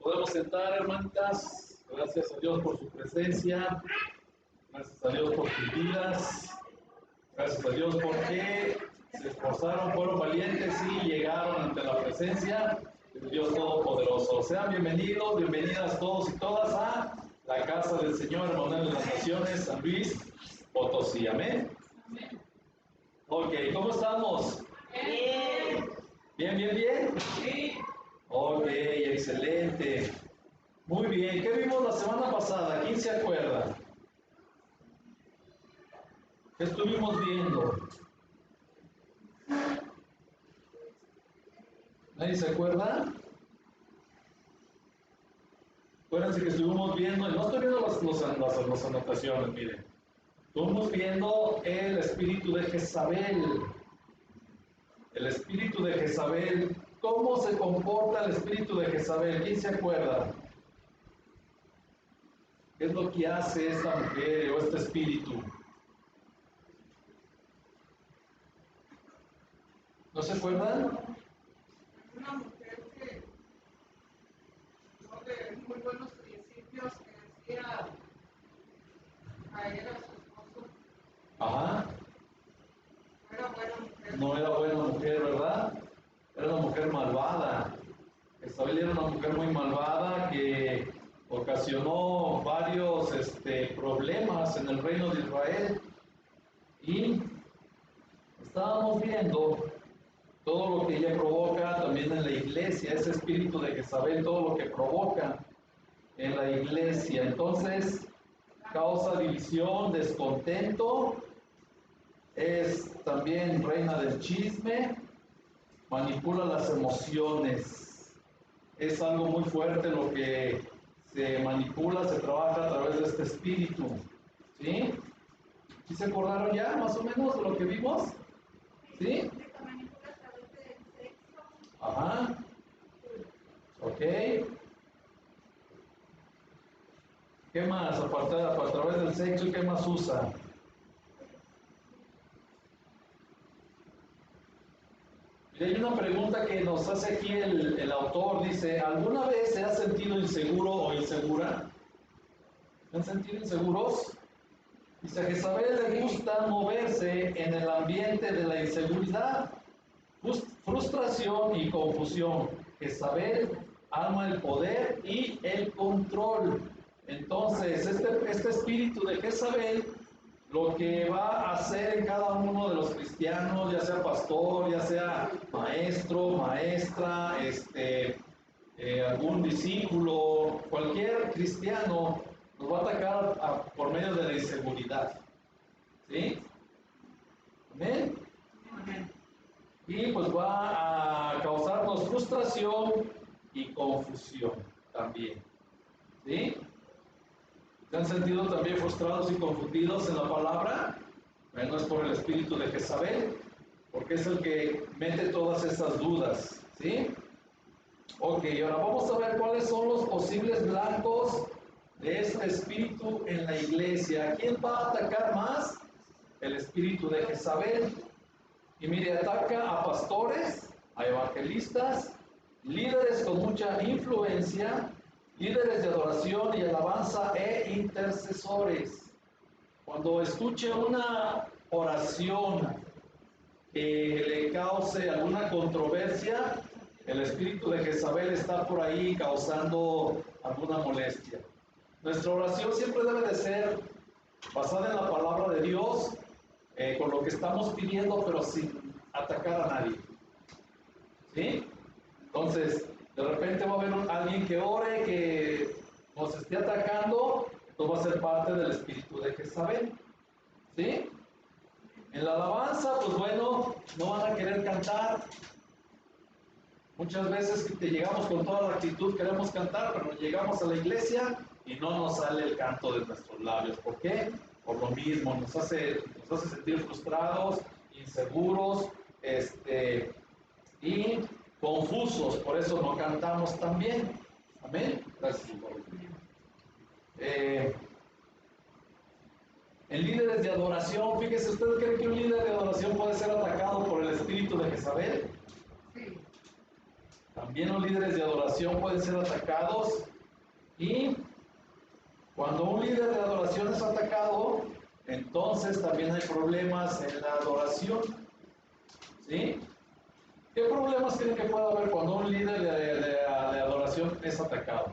Podemos sentar, hermanitas. Gracias a Dios por su presencia. Gracias a Dios por sus vidas. Gracias a Dios porque se esforzaron, fueron valientes y llegaron ante la presencia del Dios Todopoderoso. Sean bienvenidos, bienvenidas todos y todas a la casa del Señor, Emanuel de las Naciones, San Luis Potosí. Amén. Ok, ¿cómo estamos? Bien. ¿Bien, bien, bien? Sí. Ok, excelente. Muy bien, ¿qué vimos la semana pasada? ¿Quién se acuerda? ¿Qué estuvimos viendo? ¿Nadie se acuerda? Acuérdense que estuvimos viendo, no estoy viendo las anotaciones, miren. Estuvimos viendo el espíritu de Jezabel. El espíritu de Jezabel. ¿Cómo se comporta el espíritu de Jezabel? ¿Quién se acuerda? ¿Qué es lo que hace esta mujer o este espíritu? ¿No se acuerdan? Una mujer que no de muy buenos principios, que decía caer a su esposo. Ajá. No era buena mujer. No era buena mujer, ¿verdad? Era una mujer malvada. Jezabel era una mujer muy malvada que ocasionó varios problemas en el reino de Israel. Y estábamos viendo todo lo que ella provoca también en la iglesia, ese espíritu de Jezabel, todo lo que provoca en la iglesia. Entonces, causa división, descontento, es también reina del chisme, manipula las emociones. Es algo muy fuerte lo que se manipula, se trabaja a través de este espíritu. ¿Sí? ¿Sí se acordaron ya más o menos de lo que vimos? ¿Sí? Ajá. Ok. ¿Qué más? A través del sexo, ¿qué más usa? Y hay una pregunta que nos hace aquí el autor, dice, ¿alguna vez se ha sentido inseguro o insegura? ¿Se han sentido inseguros? Dice, a Jezabel le gusta moverse en el ambiente de la inseguridad, frustración y confusión. Jezabel ama el poder y el control. Entonces, este espíritu de Jezabel lo que va a hacer en cada uno de los cristianos, ya sea pastor, ya sea maestro, maestra, algún discípulo, cualquier cristiano, nos va a atacar por medio de la inseguridad. ¿Sí? ¿Amén? Y pues va a causarnos frustración y confusión también. ¿Sí? ¿Se han sentido también frustrados y confundidos en la palabra? Bueno, es por el espíritu de Jezabel, porque es el que mete todas esas dudas. ¿Sí? Ok, ahora vamos a ver cuáles son los posibles blancos de este espíritu en la iglesia. ¿Quién va a atacar más? El espíritu de Jezabel. Y mire, ataca a pastores, a evangelistas, líderes con mucha influencia, líderes de adoración y alabanza e intercesores. Cuando escuche una oración que le cause alguna controversia, el espíritu de Jezabel está por ahí causando alguna molestia. Nuestra oración siempre debe de ser basada en la palabra de Dios, con lo que estamos pidiendo, pero sin atacar a nadie. ¿Sí? Entonces, de repente va a haber alguien que ore, que nos esté atacando, esto va a ser parte del espíritu de Jezabel. ¿Sí? En la alabanza, pues bueno, no van a querer cantar. Muchas veces que llegamos con toda la actitud, queremos cantar, pero llegamos a la iglesia y no nos sale el canto de nuestros labios. ¿Por qué? Por lo mismo, nos hace sentir frustrados, inseguros, y confusos, por eso no cantamos tan bien. Amén. Gracias. En líderes de adoración, fíjese, ¿usted cree que un líder de adoración puede ser atacado por el espíritu de Jezabel? Sí. También los líderes de adoración pueden ser atacados, y cuando un líder de adoración es atacado, entonces también hay problemas en la adoración. ¿Sí? ¿Qué problemas creen que puede haber cuando un líder de adoración es atacado?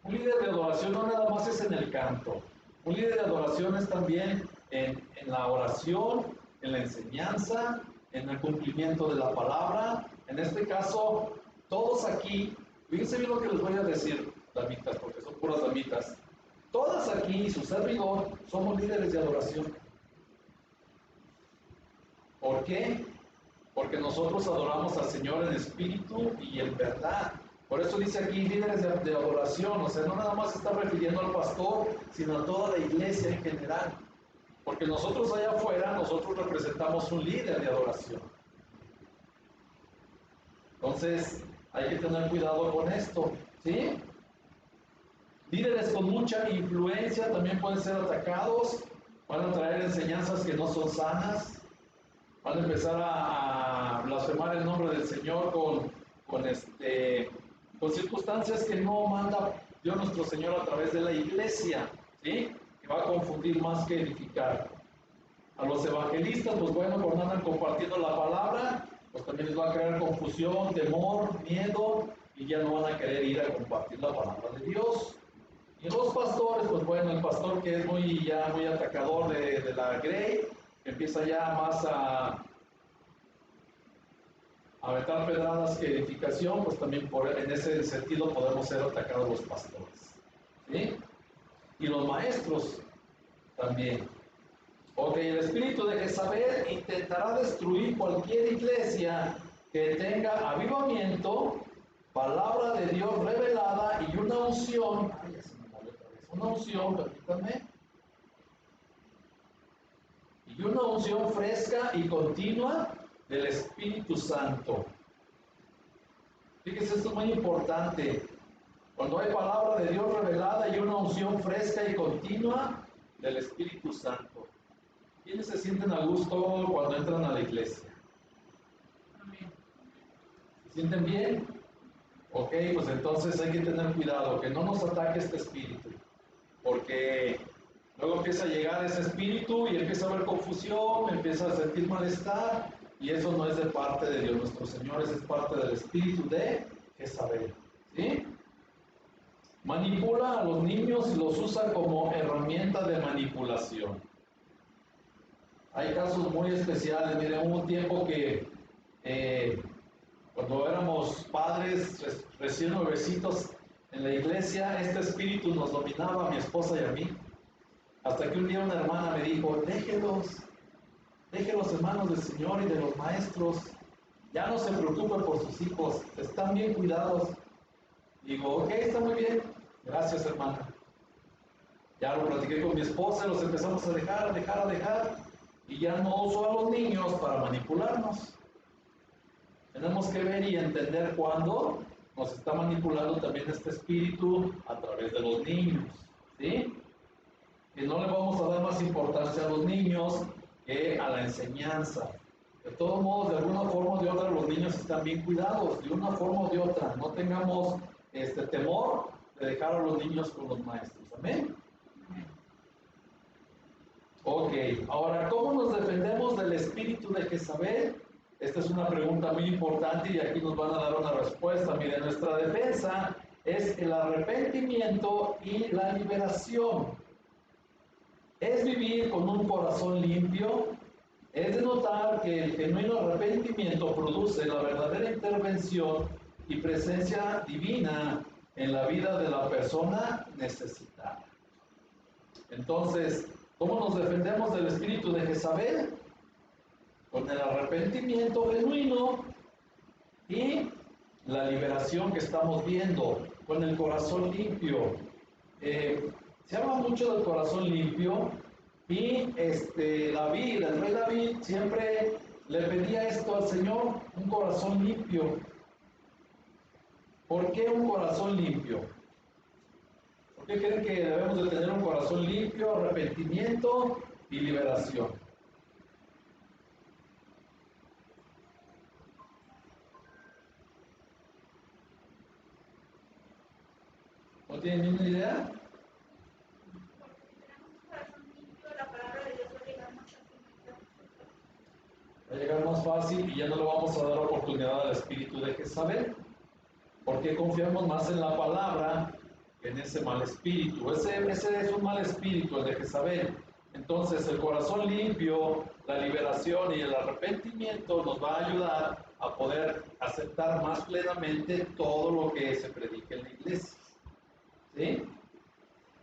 Un líder de adoración no nada más es en el canto. Un líder de adoración es también en la oración, en la enseñanza, en el cumplimiento de la palabra. En este caso, todos aquí, fíjense bien lo que les voy a decir, damitas, porque son puras damitas. Todas aquí, y su servidor, somos líderes de adoración. ¿Por qué? Porque nosotros adoramos al Señor en espíritu y en verdad. Por eso dice aquí líderes de adoración, o sea, no nada más se está refiriendo al pastor, sino a toda la iglesia en general. Porque nosotros allá afuera, nosotros representamos un líder de adoración. Entonces, hay que tener cuidado con esto, ¿sí? Líderes con mucha influencia también pueden ser atacados, van a traer enseñanzas que no son sanas, van a empezar a blasfemar el nombre del Señor con circunstancias que no manda Dios nuestro Señor a través de la iglesia, ¿sí? Que va a confundir más que edificar. A los evangelistas, pues bueno, cuando andan compartiendo la palabra, pues también les va a crear confusión, temor, miedo, y ya no van a querer ir a compartir la palabra de Dios. Y los pastores, pues bueno, el pastor que es muy atacador de la grey, que empieza ya más a aventar pedradas que edificación, pues también en ese sentido podemos ser atacados los pastores, ¿sí? Y los maestros también. Ok, el espíritu de Jezabel intentará destruir cualquier iglesia que tenga avivamiento, palabra de Dios revelada y una unción. Ay, ya se me movió otra vez. Una unción, permítanme. Y una unción fresca y continua del Espíritu Santo. Fíjense, esto es muy importante. Cuando hay palabra de Dios revelada y una unción fresca y continua del Espíritu Santo. ¿Quiénes se sienten a gusto cuando entran a la iglesia? ¿Se sienten bien? Ok, pues entonces hay que tener cuidado, que no nos ataque este espíritu. Porque luego empieza a llegar ese espíritu y empieza a haber confusión, empieza a sentir malestar, y eso no es de parte de Dios nuestro Señor, es parte del espíritu de Jezabel. ¿Sí? Manipula a los niños y los usa como herramienta de manipulación. Hay casos muy especiales. Miren, hubo un tiempo que cuando éramos padres recién nuevecitos en la iglesia, este espíritu nos dominaba a mi esposa y a mí. Hasta que un día una hermana me dijo, déjelos hermanos del Señor y de los maestros, ya no se preocupen por sus hijos, están bien cuidados. Digo, ok, está muy bien, gracias hermana. Ya lo platiqué con mi esposa, los empezamos a dejar, y ya no uso a los niños para manipularnos. Tenemos que ver y entender cuándo nos está manipulando también este espíritu a través de los niños, ¿sí? Que no le vamos a dar más importancia a los niños que a la enseñanza. De todos modos, de alguna forma o de otra, los niños están bien cuidados, de una forma o de otra. No tengamos temor de dejar a los niños con los maestros. ¿Amén? Ok, ahora, ¿cómo nos defendemos del espíritu de Jezabel? Esta es una pregunta muy importante y aquí nos van a dar una respuesta. Mire, nuestra defensa es el arrepentimiento y la liberación. Es vivir con un corazón limpio, es de notar que el genuino arrepentimiento produce la verdadera intervención y presencia divina en la vida de la persona necesitada. Entonces, ¿cómo nos defendemos del espíritu de Jezabel? Con el arrepentimiento genuino y la liberación que estamos viendo, con el corazón limpio. Se habla mucho del corazón limpio y David, el rey David, siempre le pedía esto al Señor, un corazón limpio. ¿Por qué un corazón limpio? ¿Por qué creen que debemos de tener un corazón limpio, arrepentimiento y liberación? ¿No tienen ni una idea? Va a llegar más fácil y ya no le vamos a dar oportunidad al espíritu de Jezabel, porque confiamos más en la palabra que en ese mal espíritu. Ese es un mal espíritu, el de Jezabel. Entonces el corazón limpio, la liberación y el arrepentimiento nos va a ayudar a poder aceptar más plenamente todo lo que se predica en la iglesia. ¿Sí?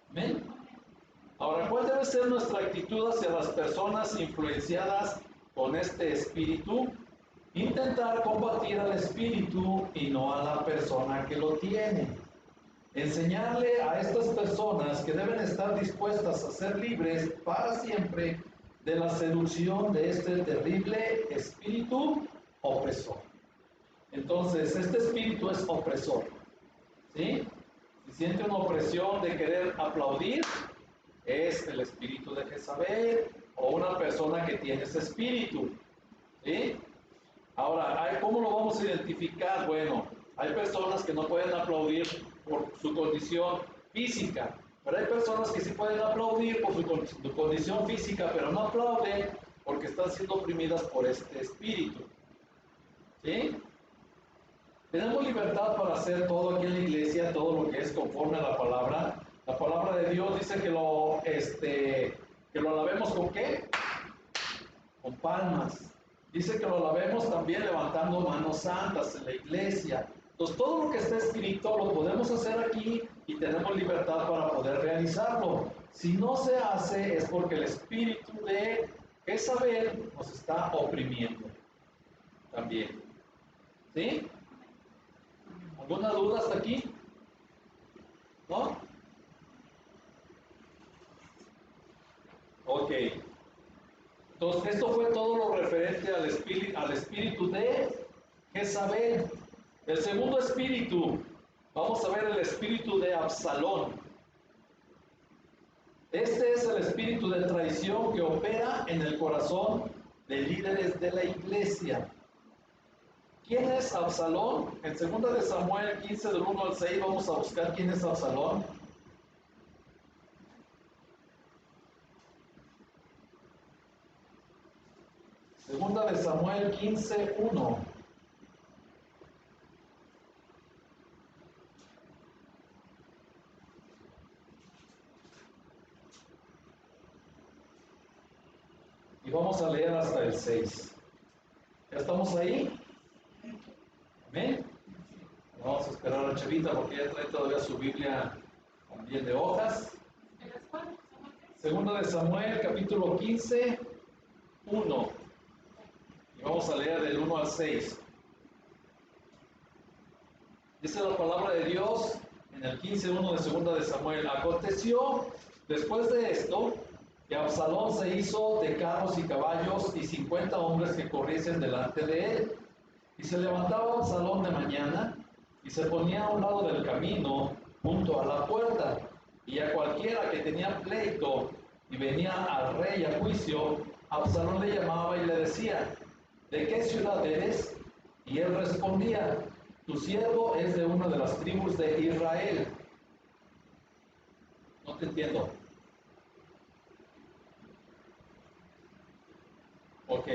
¿Amén? Ahora, ¿cuál debe ser nuestra actitud hacia las personas influenciadas con este espíritu? Intentar combatir al espíritu y no a la persona que lo tiene. Enseñarle a estas personas que deben estar dispuestas a ser libres para siempre de la seducción de este terrible espíritu opresor. Entonces, este espíritu es opresor. ¿Sí? Si siente una opresión de querer aplaudir, es el espíritu de Jezabel o una persona que tiene ese espíritu. ¿Sí? Ahora, ¿cómo lo vamos a identificar? Bueno, hay personas que no pueden aplaudir por su condición física, pero hay personas que sí pueden aplaudir por su condición física, pero no aplauden porque están siendo oprimidas por este espíritu. ¿Sí? Tenemos libertad para hacer todo aquí en la iglesia, todo lo que es conforme a la palabra. La palabra de Dios dice que lo alabemos ¿con qué? Con palmas. Dice que lo alabemos también levantando manos santas en la iglesia. Entonces todo lo que está escrito lo podemos hacer aquí y tenemos libertad para poder realizarlo. Si no se hace es porque el espíritu de Jezabel nos está oprimiendo también. ¿Sí? ¿Alguna duda hasta aquí? ¿No? Ok. Entonces, esto fue todo lo referente al espíritu de Jezabel. El segundo espíritu, vamos a ver el espíritu de Absalón. Este es el espíritu de traición que opera en el corazón de líderes de la iglesia. ¿Quién es Absalón? En 2 de Samuel 15, del 1 al 6, vamos a buscar quién es Absalón. Segunda de Samuel 15, 1. Y vamos a leer hasta el 6. ¿Ya estamos ahí? ¿Amén? Vamos a esperar a la chavita porque ella trae todavía su Biblia también de hojas. Segunda de Samuel, capítulo 15, 1. Y vamos a leer del 1 al 6. Dice la palabra de Dios en el 15:1 de Segunda de Samuel. Aconteció después de esto que Absalón se hizo de carros y caballos y 50 hombres que corriesen delante de él. Y se levantaba Absalón de mañana y se ponía a un lado del camino junto a la puerta. Y a cualquiera que tenía pleito y venía al rey a juicio, Absalón le llamaba y le decía: ¿de qué ciudad eres? Y él respondía: tu siervo es de una de las tribus de Israel. No te entiendo. Ok.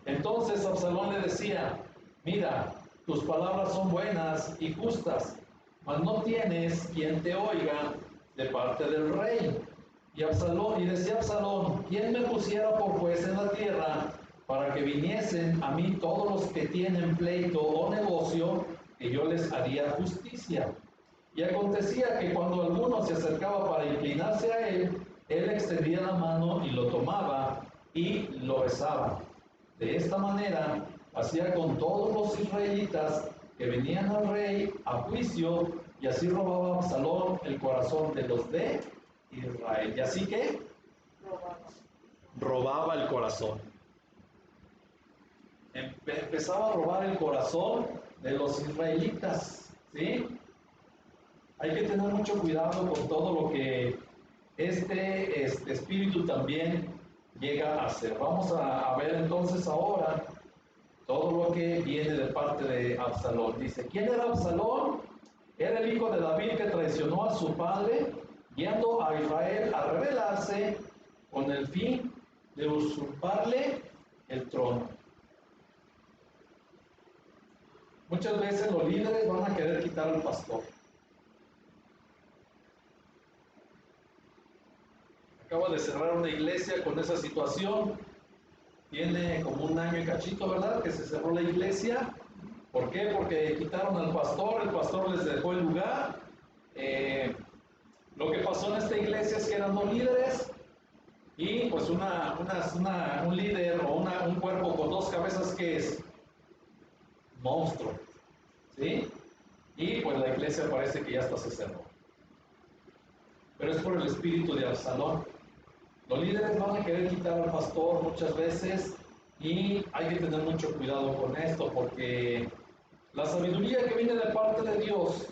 Entonces Absalón le decía: mira, tus palabras son buenas y justas, mas no tienes quien te oiga de parte del rey. Y decía Absalón: ¿quién me pusiera por juez en la tierra para que viniesen a mí todos los que tienen pleito o negocio, que yo les haría justicia? Y acontecía que cuando alguno se acercaba para inclinarse a él, él extendía la mano y lo tomaba y lo besaba. De esta manera hacía con todos los israelitas que venían al rey a juicio, y así robaba Absalón el corazón de los de Israel. Y así que robaba el corazón. Empezaba a robar el corazón de los israelitas. ¿Sí? Hay que tener mucho cuidado con todo lo que este espíritu también llega a hacer. Vamos a ver entonces ahora todo lo que viene de parte de Absalón. Dice: ¿quién era Absalón? Era el hijo de David que traicionó a su padre, guiando a Israel a rebelarse con el fin de usurparle el trono. Muchas veces los líderes van a querer quitar al pastor. Acaba de cerrar una iglesia con esa situación. Tiene como 1 año y cachito, ¿verdad? Que se cerró la iglesia. ¿Por qué? Porque quitaron al pastor, el pastor les dejó el lugar. Lo que pasó en esta iglesia es que eran 2 líderes y pues un líder o un cuerpo con 2 cabezas que es monstruo, ¿sí? Y pues la iglesia parece que ya hasta se cerró. Pero es por el espíritu de Absalón. Los líderes van a querer quitar al pastor muchas veces y hay que tener mucho cuidado con esto porque la sabiduría que viene de parte de Dios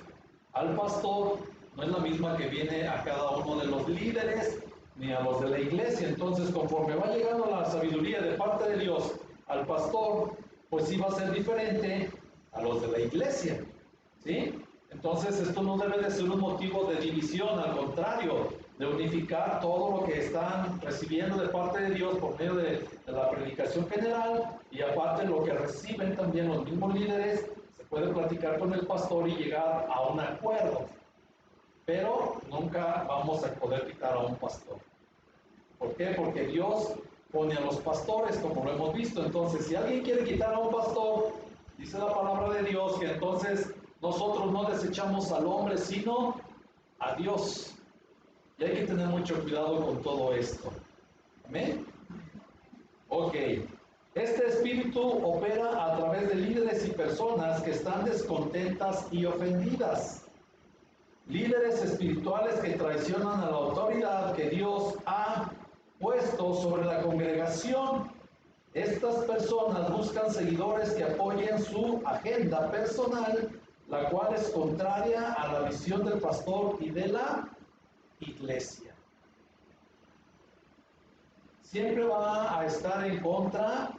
al pastor no es la misma que viene a cada uno de los líderes ni a los de la iglesia. Entonces, conforme va llegando la sabiduría de parte de Dios al pastor, pues sí va a ser diferente a los de la iglesia, ¿sí? Entonces, esto no debe de ser un motivo de división, al contrario, de unificar todo lo que están recibiendo de parte de Dios por medio de la predicación general y aparte lo que reciben también los mismos líderes, se puede platicar con el pastor y llegar a un acuerdo. Pero nunca vamos a poder quitar a un pastor. ¿Por qué? Porque Dios pone a los pastores, como lo hemos visto. Entonces, si alguien quiere quitar a un pastor, dice la palabra de Dios que entonces nosotros no desechamos al hombre, sino a Dios. Y hay que tener mucho cuidado con todo esto. ¿Amén? Ok. Este espíritu opera a través de líderes y personas que están descontentas y ofendidas. Líderes espirituales que traicionan a la autoridad que Dios ha puesto sobre la congregación. Estas personas buscan seguidores que apoyen su agenda personal, la cual es contraria a la visión del pastor y de la iglesia. Siempre va a estar en contra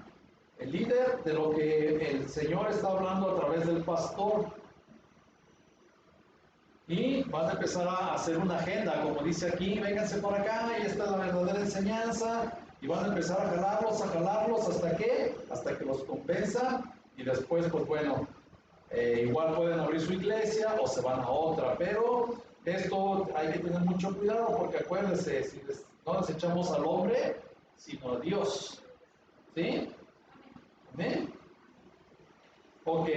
el líder de lo que el Señor está hablando a través del pastor. Y van a empezar a hacer una agenda, como dice aquí, vénganse por acá y esta es la verdadera enseñanza. Y van a empezar a jalarlos, ¿hasta qué? Hasta que los compensa y después, pues bueno, igual pueden abrir su iglesia o se van a otra. Pero esto hay que tener mucho cuidado porque acuérdense, si no desechamos al hombre, sino a Dios. ¿Sí? ¿Amén? Ok.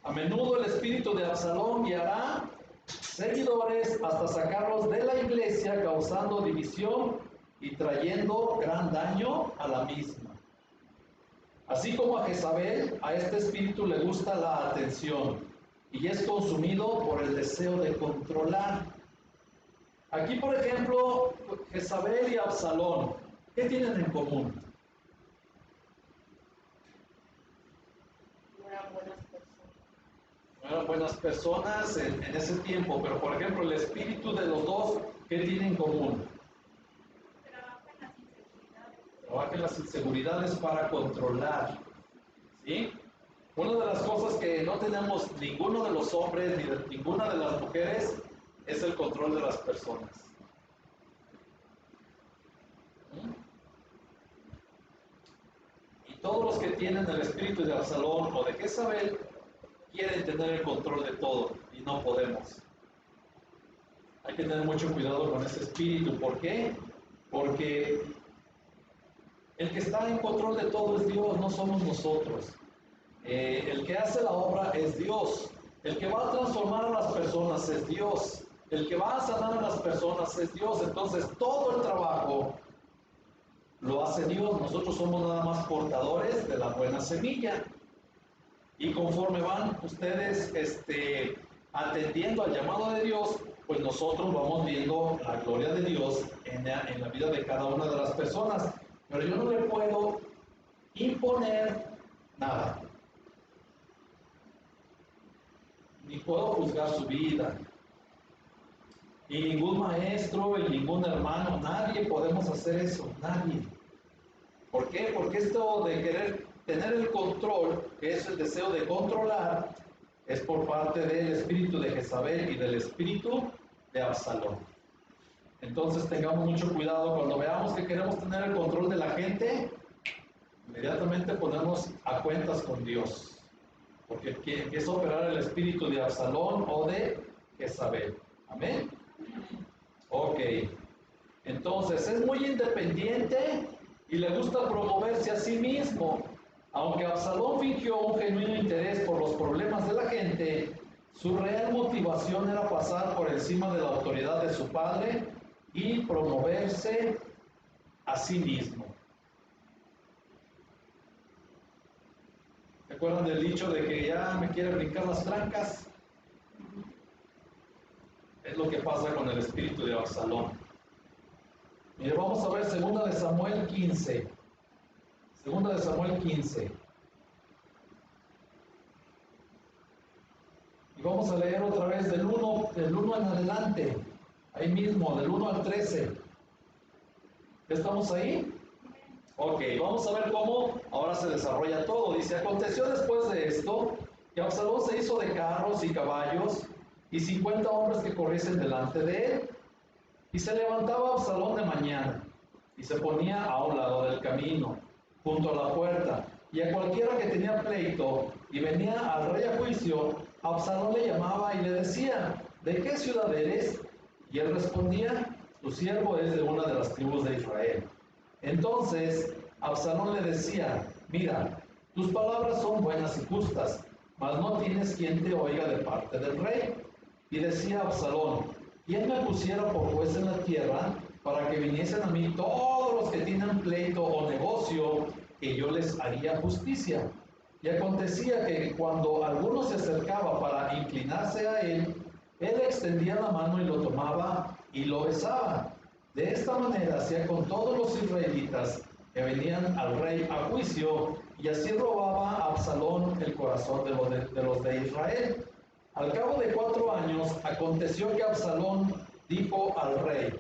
A menudo el espíritu de Absalón guiará seguidores hasta sacarlos de la iglesia, causando división y trayendo gran daño a la misma. Así como a Jezabel, a este espíritu le gusta la atención y es consumido por el deseo de controlar. Aquí, por ejemplo, Jezabel y Absalón, ¿qué tienen en común? No eran buenas personas en ese tiempo, pero por ejemplo, el espíritu de los dos, ¿qué tienen en común? Trabajan las inseguridades para controlar, ¿sí? Una de las cosas que no tenemos ninguno de los hombres ni de ninguna de las mujeres es el control de las personas. Y todos los que tienen el espíritu de Absalón o de Jezabel quieren tener el control de todo y no podemos. Hay que tener mucho cuidado con ese espíritu. ¿Por qué? Porque el que está en control de todo es Dios, no somos nosotros. El que hace la obra es Dios. El que va a transformar a las personas es Dios. El que va a sanar a las personas es Dios. Entonces todo el trabajo lo hace Dios. Nosotros somos nada más portadores de la buena semilla. Y conforme van ustedes atendiendo al llamado de Dios, pues nosotros vamos viendo la gloria de Dios en la vida de cada una de las personas. Pero yo no le puedo imponer nada. Ni puedo juzgar su vida. Y ningún maestro, y ningún hermano, nadie podemos hacer eso, nadie. ¿Por qué? Porque esto de querer tener el control, que es el deseo de controlar, es por parte del espíritu de Jezabel y del espíritu de Absalón. Entonces tengamos mucho cuidado cuando veamos que queremos tener el control de la gente, inmediatamente ponernos a cuentas con Dios, porque empieza a operar el espíritu de Absalón o de Jezabel. Amén. Ok. Entonces es muy independiente y le gusta promoverse a sí mismo. Aunque Absalón fingió un genuino interés por los problemas de la gente, su real motivación era pasar por encima de la autoridad de su padre y promoverse a sí mismo. ¿Se acuerdan del dicho de que ya me quiere brincar las trancas? Es lo que pasa con el espíritu de Absalón. Mire, vamos a ver 2 de Samuel 15. 2 de Samuel 15. Y vamos a leer otra vez del 1 en adelante. Ahí mismo, del 1 al 13. ¿Estamos ahí? Ok, vamos a ver cómo ahora se desarrolla todo. Dice, aconteció después de esto, que Absalón se hizo de carros y caballos, y 50 hombres que corriesen delante de él. Y se levantaba Absalón de mañana, y se ponía a un lado del camino, junto a la puerta, y a cualquiera que tenía pleito, y venía al rey a juicio, Absalón le llamaba y le decía, ¿de qué ciudad eres? Y él respondía, tu siervo es de una de las tribus de Israel. Entonces Absalón le decía, mira, tus palabras son buenas y justas, mas no tienes quien te oiga de parte del rey. Y decía Absalón, ¿quién me pusiera por juez en la tierra para que viniesen a mí todos los que tienen pleito o negocio, que yo les haría justicia? Y acontecía que cuando alguno se acercaba para inclinarse a él, él extendía la mano y lo tomaba y lo besaba. De esta manera hacía con todos los israelitas que venían al rey a juicio, y así robaba a Absalón el corazón de los de Israel. Al cabo de 4 años aconteció que Absalón dijo al rey,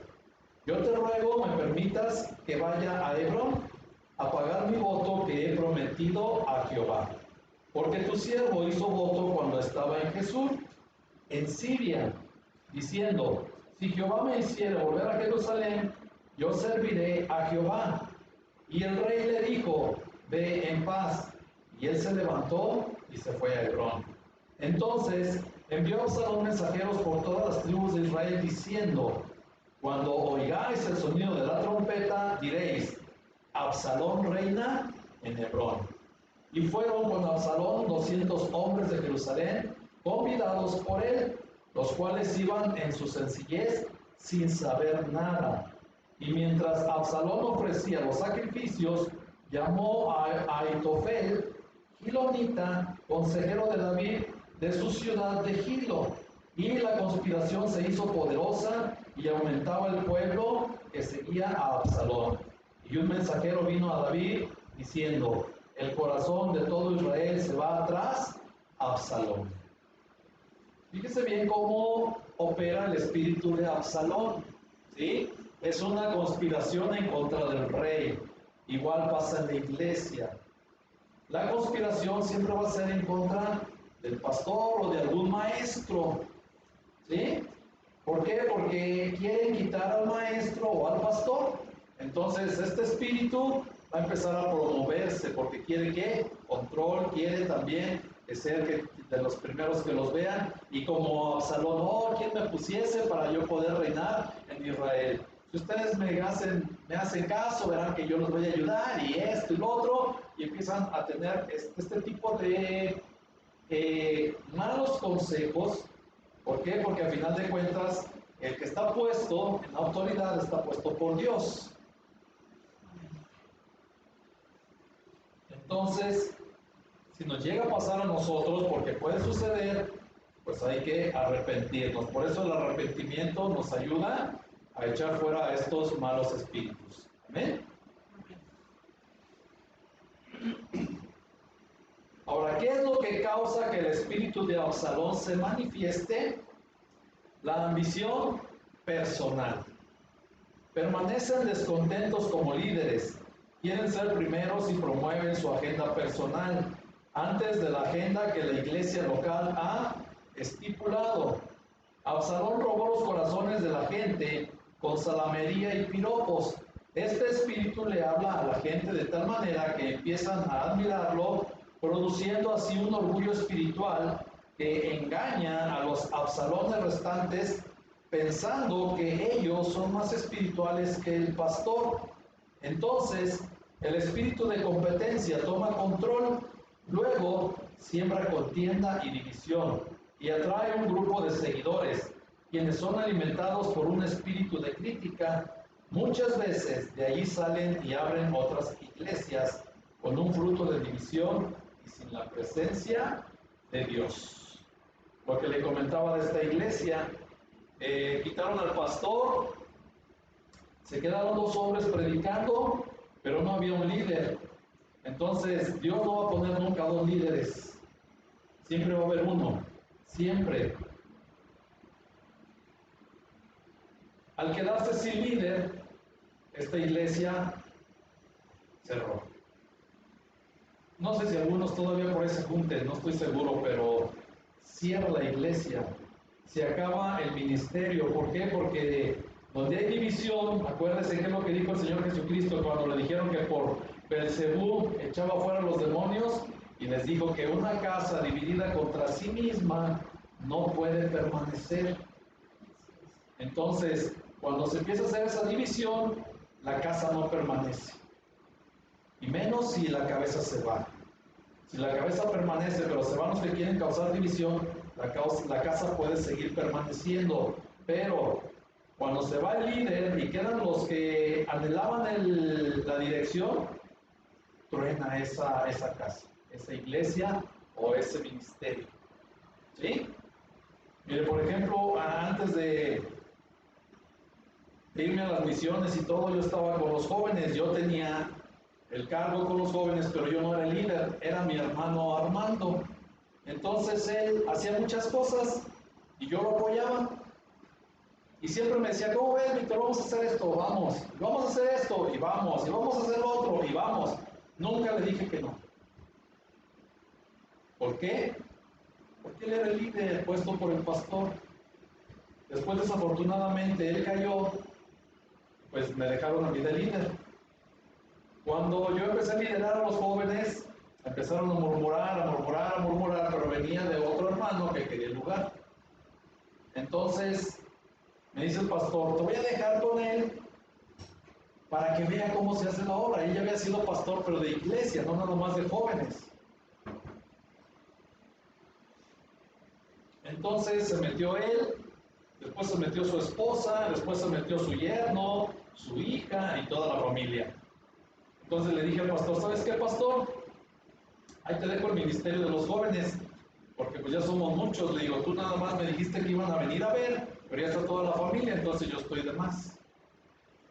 yo te ruego me permitas que vaya a Hebrón a pagar mi voto que he prometido a Jehová, porque tu siervo hizo voto cuando estaba en Jesús, en Siria, diciendo, si Jehová me hiciera volver a Jerusalén, yo serviré a Jehová. Y el rey le dijo, ve en paz. Y él se levantó y se fue a Hebrón. Entonces envió Absalón mensajeros por todas las tribus de Israel, diciendo, cuando oigáis el sonido de la trompeta, diréis, Absalón reina en Hebrón. Y fueron con Absalón 200 hombres de Jerusalén, convidados por él, los cuales iban en su sencillez sin saber nada. Y mientras Absalón ofrecía los sacrificios, llamó a Ahitofel, Gilonita, consejero de David, de su ciudad de Gilo. Y la conspiración se hizo poderosa y aumentaba el pueblo que seguía a Absalón. Y un mensajero vino a David diciendo, el corazón de todo Israel se va atrás a Absalón. Fíjese bien cómo opera el espíritu de Absalón, ¿sí? Es una conspiración en contra del rey. Igual pasa en la iglesia. La conspiración siempre va a ser en contra del pastor o de algún maestro, ¿sí? ¿Por qué? Porque quieren quitar al maestro o al pastor. Entonces este espíritu va a empezar a promoverse porque quiere ¿qué? Control, quiere también ser de los primeros que los vean, y como Absalón, oh, ¿quién me pusiese para yo poder reinar en Israel? Si ustedes me hacen caso, verán que yo los voy a ayudar y esto y lo otro, y empiezan a tener este tipo de malos consejos. ¿Por qué? Porque al final de cuentas el que está puesto en autoridad está puesto por Dios. Entonces, si nos llega a pasar a nosotros, porque puede suceder, pues hay que arrepentirnos. Por eso el arrepentimiento nos ayuda a echar fuera a estos malos espíritus. ¿Amén? Ahora, ¿qué es lo que causa que el espíritu de Absalón se manifieste? La ambición personal. Permanecen descontentos como líderes, quieren ser primeros y promueven su agenda personal antes de la agenda que la iglesia local ha estipulado. Absalón robó los corazones de la gente con salamería y piropos. Este espíritu le habla a la gente de tal manera que empiezan a admirarlo, produciendo así un orgullo espiritual que engaña a los Absalones restantes, pensando que ellos son más espirituales que el pastor. Entonces, el espíritu de competencia toma control, luego siembra contienda y división, y atrae un grupo de seguidores, quienes son alimentados por un espíritu de crítica. Muchas veces de allí salen y abren otras iglesias con un fruto de división y sin la presencia de Dios. Lo que le comentaba de esta iglesia, quitaron al pastor, se quedaron 2 hombres predicando, pero no había un líder. Entonces Dios no va a poner nunca 2 líderes, siempre va a haber uno, siempre. Al quedarse sin líder, esta iglesia cerró. No sé si algunos todavía por ahí se junten, no estoy seguro, pero cierra la iglesia, se acaba el ministerio. ¿Por qué? Porque donde hay división, acuérdense que es lo que dijo el Señor Jesucristo cuando le dijeron que por Belcebú echaba fuera a los demonios, y les dijo que una casa dividida contra sí misma no puede permanecer. Entonces, cuando se empieza a hacer esa división, la casa no permanece. Y menos si la cabeza se va. Si la cabeza permanece, pero se van los que quieren causar división, la casa puede seguir permaneciendo. Pero cuando se va el líder y quedan los que anhelaban la dirección, truena esa casa, esa iglesia o ese ministerio. ¿Sí? Mire, por ejemplo, antes de irme a las misiones y todo, yo estaba con los jóvenes, yo tenía el cargo con los jóvenes, pero yo no era el líder, era mi hermano Armando. Entonces él hacía muchas cosas y yo lo apoyaba. Y siempre me decía, ¿cómo ves, Víctor? Vamos a hacer esto, vamos a hacer esto, y vamos a hacer lo otro, y vamos. Nunca le dije que no. ¿Por qué? Porque él era el líder puesto por el pastor. Después, desafortunadamente, él cayó, pues me dejaron a mí de líder. Cuando yo empecé a liderar a los jóvenes, empezaron a murmurar, pero venía de otro hermano que quería el lugar. Entonces, me dice el pastor, te voy a dejar con él para que vea cómo se hace la obra. Ella había sido pastor, pero de iglesia, no nada más de jóvenes. Entonces se metió él, después se metió su esposa, después se metió su yerno, su hija y toda la familia. Entonces le dije al pastor, ¿sabes qué, pastor? Ahí te dejo el ministerio de los jóvenes, porque pues ya somos muchos. Le digo, tú nada más me dijiste que iban a venir a ver, pero ya está toda la familia, entonces yo estoy de más.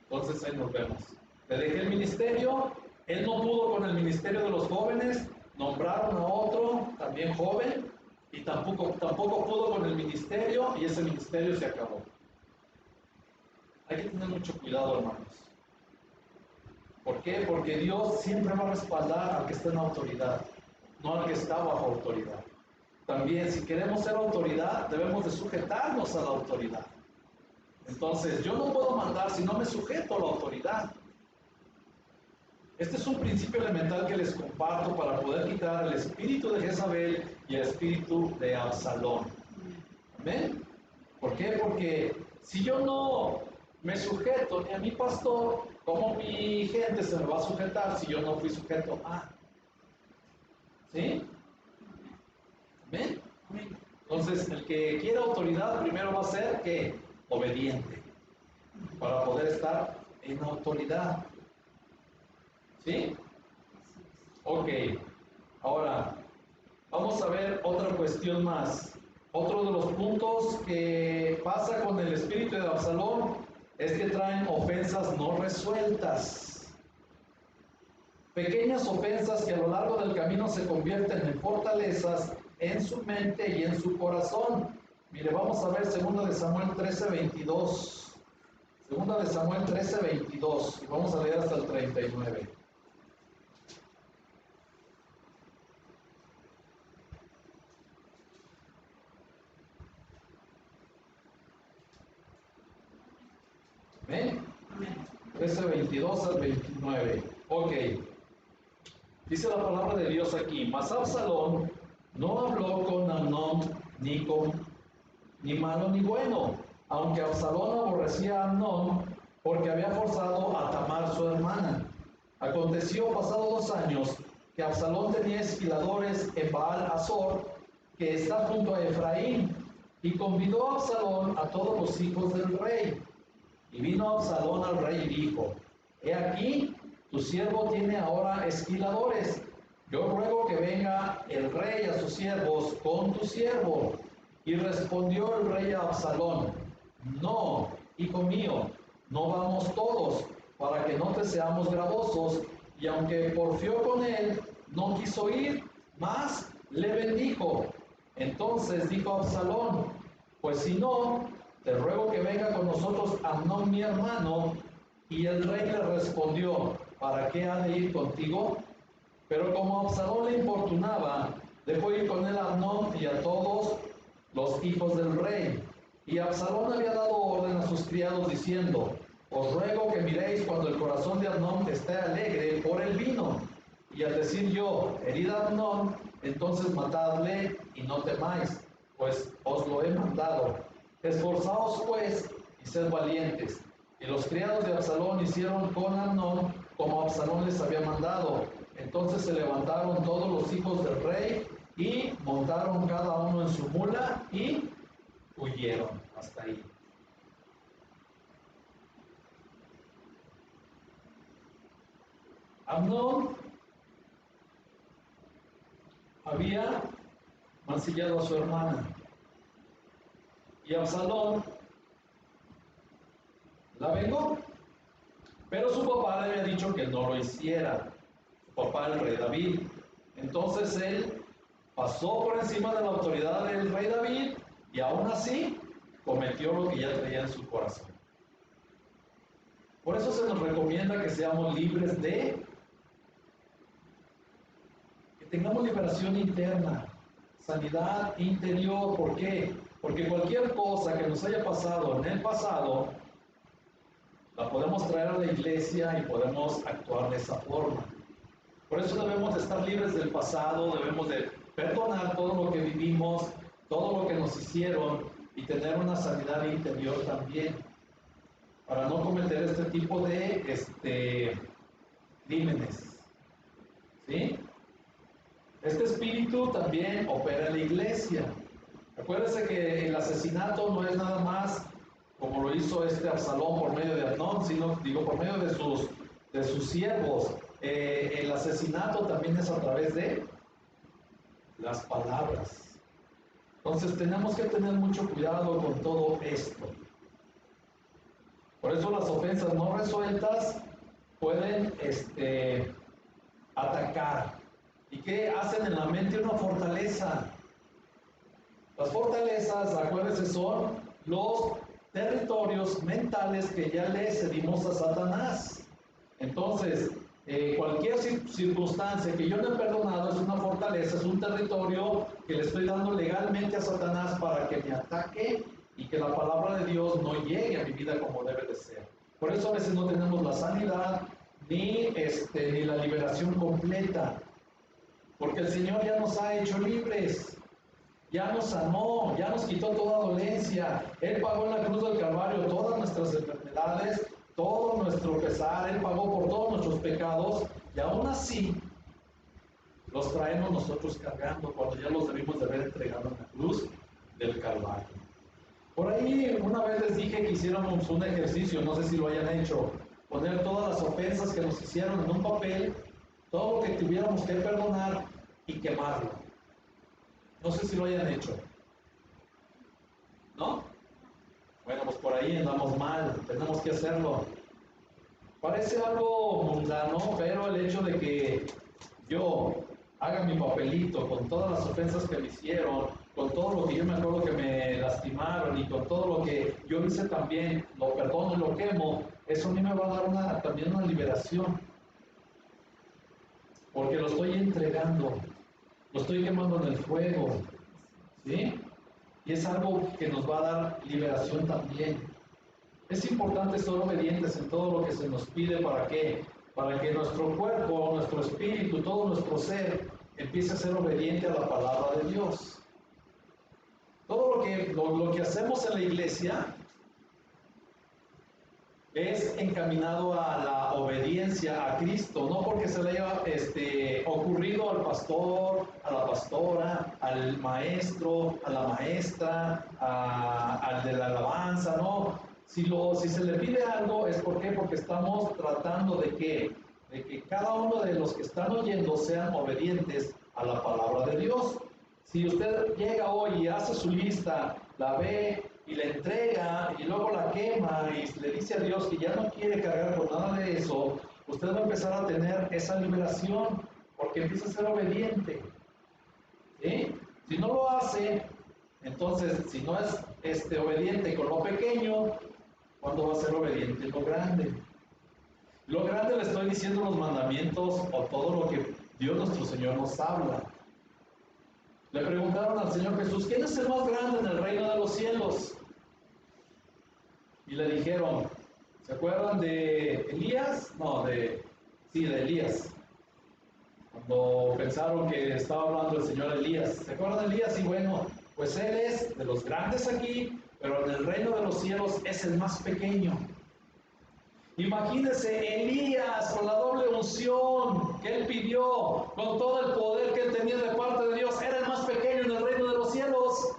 Entonces ahí nos vemos. Le dejé el ministerio, él no pudo con el ministerio de los jóvenes, nombraron a otro, también joven, y tampoco pudo con el ministerio, y ese ministerio se acabó. Hay que tener mucho cuidado, hermanos. ¿Por qué? Porque Dios siempre va a respaldar al que está en autoridad, no al que está bajo autoridad. También, si queremos ser autoridad, debemos de sujetarnos a la autoridad. Entonces, yo no puedo mandar si no me sujeto a la autoridad. Este es un principio elemental que les comparto para poder quitar el espíritu de Jezabel y el espíritu de Absalón. ¿Amén? ¿Por qué? Porque si yo no me sujeto ni a mi pastor, ¿cómo mi gente se me va a sujetar si yo no fui sujeto a? ¿Sí? ¿Amén? Entonces, el que quiere autoridad primero va a ser ¿qué? Obediente, para poder estar en autoridad. ¿Sí? Ok. Ahora, vamos a ver otra cuestión más. Otro de los puntos que pasa con el espíritu de Absalón es que traen ofensas no resueltas. Pequeñas ofensas que a lo largo del camino se convierten en fortalezas en su mente y en su corazón. Mire, vamos a ver 2 de Samuel 13:22. 2 de Samuel 13:22. Y vamos a leer hasta el 39. 13, 22 al 29. Ok. Dice la palabra de Dios aquí, mas Absalón no habló con Amnón ni malo ni bueno, aunque Absalón aborrecía a Amnón porque había forzado a Tamar su hermana. Aconteció pasados 2 años que Absalón tenía esquiladores en Baal Azor, que está junto a Efraín, y convidó a Absalón a todos los hijos del rey. Y vino Absalón al rey y dijo, he aquí, tu siervo tiene ahora esquiladores. Yo ruego que venga el rey a sus siervos con tu siervo. Y respondió el rey a Absalón, no, hijo mío, no vamos todos, para que no te seamos gravosos. Y aunque porfió con él, no quiso ir, mas le bendijo. Entonces dijo Absalón, pues si no, te ruego que venga con nosotros Amnón mi hermano. Y el rey le respondió, ¿para qué ha de ir contigo? Pero como Absalón le importunaba, dejó ir con él a Amnón y a todos los hijos del rey. Y Absalón había dado orden a sus criados diciendo, os ruego que miréis cuando el corazón de Amnón esté alegre por el vino. Y al decir yo, herid a Amnón, entonces matadle y no temáis, pues os lo he mandado. Esforzaos pues y sed valientes. Y los criados de Absalón hicieron con Amnón como Absalón les había mandado. Entonces se levantaron todos los hijos del rey y montaron cada uno en su mula y huyeron. Hasta ahí. Amnón había mancillado a su hermana y Absalón la vengó, pero su papá le había dicho que no lo hiciera, su papá el rey David. Entonces él pasó por encima de la autoridad del rey David y aún así cometió lo que ya traía en su corazón. Por eso se nos recomienda que seamos libres que tengamos liberación interna, sanidad interior. ¿Por qué? Porque cualquier cosa que nos haya pasado en el pasado, la podemos traer a la iglesia y podemos actuar de esa forma. Por eso debemos de estar libres del pasado, debemos de perdonar todo lo que vivimos, todo lo que nos hicieron y tener una sanidad interior también, para no cometer este tipo de crímenes. ¿Sí? Este espíritu también opera en la iglesia. Acuérdense que el asesinato no es nada más como lo hizo Absalón por medio de Amnón, sino por medio de sus siervos. El asesinato también es a través de las palabras. Entonces tenemos que tener mucho cuidado con todo esto. Por eso las ofensas no resueltas pueden atacar. ¿Y qué hacen en la mente? Una fortaleza. Las fortalezas, acuérdense, son los territorios mentales que ya le cedimos a Satanás. Entonces, cualquier circunstancia que yo no he perdonado es una fortaleza, es un territorio que le estoy dando legalmente a Satanás para que me ataque y que la palabra de Dios no llegue a mi vida como debe de ser. Por eso a veces no tenemos la sanidad ni la liberación completa, porque el Señor ya nos ha hecho libres. Ya nos sanó, ya nos quitó toda dolencia. Él pagó en la cruz del Calvario todas nuestras enfermedades, todo nuestro pesar. Él pagó por todos nuestros pecados y aún así los traemos nosotros cargando cuando ya los debimos de haber entregado en la cruz del Calvario. Por ahí una vez les dije que hiciéramos un ejercicio, no sé si lo hayan hecho, poner todas las ofensas que nos hicieron en un papel, todo lo que tuviéramos que perdonar y quemarlo. No sé si lo hayan hecho. ¿No? Bueno, pues por ahí andamos mal, tenemos que hacerlo. Parece algo mundano, pero el hecho de que yo haga mi papelito con todas las ofensas que me hicieron, con todo lo que yo me acuerdo que me lastimaron y con todo lo que yo hice también, lo perdono y lo quemo, eso a mí me va a dar también una liberación. Porque lo estoy entregando, lo estoy quemando en el fuego, ¿sí? Y es algo que nos va a dar liberación también. Es importante ser obedientes en todo lo que se nos pide. ¿Para qué? Para que nuestro cuerpo, nuestro espíritu, todo nuestro ser empiece a ser obediente a la palabra de Dios. Todo lo que hacemos en la iglesia es encaminado a la obediencia a Cristo, no porque se le haya ocurrido al pastor, a la pastora, al maestro, a la maestra, al de la alabanza, no. Si se le pide algo es porque estamos tratando de que cada uno de los que están oyendo sean obedientes a la palabra de Dios. Si usted llega hoy y hace su lista, la ve y la entrega y luego la quema y le dice a Dios que ya no quiere cargar con nada de eso, usted va a empezar a tener esa liberación porque empieza a ser obediente. ¿Sí? Si no lo hace, entonces si no es obediente con lo pequeño, ¿cuándo va a ser obediente en lo grande? Lo grande le estoy diciendo los mandamientos o todo lo que Dios nuestro Señor nos habla. Le preguntaron al Señor Jesús, ¿quién es el más grande en el reino de los cielos? Y le dijeron, ¿se acuerdan de Elías? No, de Elías. Cuando pensaron que estaba hablando el Señor Elías. ¿Se acuerdan de Elías? Y bueno, pues él es de los grandes aquí, pero en el reino de los cielos es el más pequeño. Imagínense Elías con la doble unción que él pidió, con todo el poder que él tenía de parte de Dios, era el más pequeño en el reino de los cielos.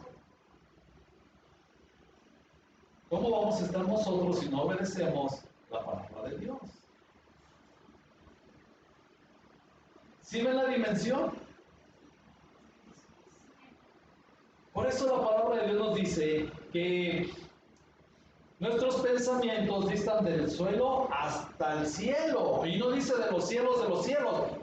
¿Cómo vamos a estar nosotros si no obedecemos la palabra de Dios? ¿Sí ven la dimensión? Por eso la palabra de Dios nos dice que nuestros pensamientos distan del suelo hasta el cielo. Y no dice de los cielos,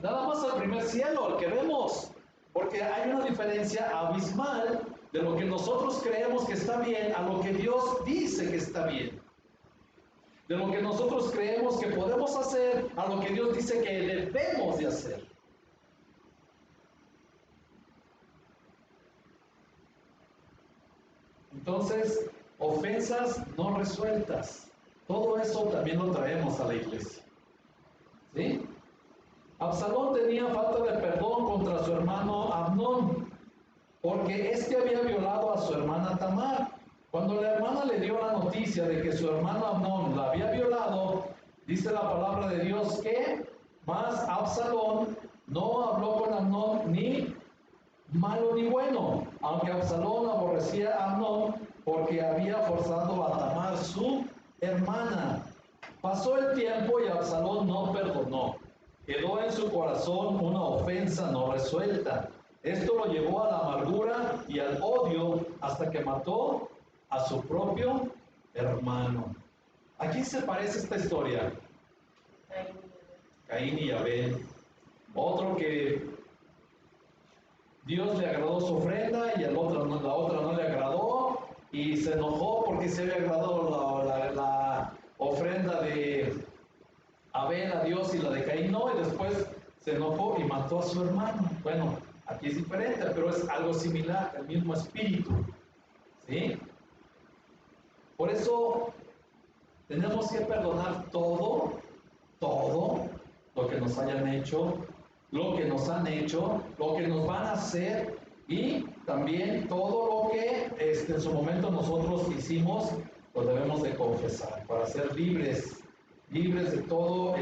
nada más al primer cielo, al que vemos. Porque hay una diferencia abismal de lo que nosotros creemos que está bien a lo que Dios dice que está bien. De lo que nosotros creemos que podemos hacer a lo que Dios dice que debemos de hacer. Entonces, ofensas no resueltas. Todo eso también lo traemos a la iglesia. ¿Sí? Absalón tenía falta de perdón contra su hermano Amnón, porque éste había violado a su hermana Tamar. Cuando la hermana le dio la noticia de que su hermano Amnón la había violado, dice la palabra de Dios que más Absalón no habló con Amnón ni malo ni bueno, aunque Absalón aborrecía a Amnón porque había forzado a Tamar su hermana. Pasó el tiempo y Absalón no perdonó. Quedó en su corazón una ofensa no resuelta. Esto lo llevó a la amargura y al odio hasta que mató a su propio hermano. ¿A quién se parece esta historia? Caín y Abel. Otro que Dios le agradó su ofrenda y la otra no le agradó y se enojó porque se había agradado la ofrenda de Abel a Dios y la de Caín no, y después se enojó y mató a su hermano. Bueno, aquí es diferente, pero es algo similar, el mismo espíritu. ¿Sí? Por eso tenemos que perdonar todo lo que nos hayan hecho, lo que nos han hecho, lo que nos van a hacer y también todo lo que en su momento nosotros hicimos, lo debemos de confesar para ser libres de todo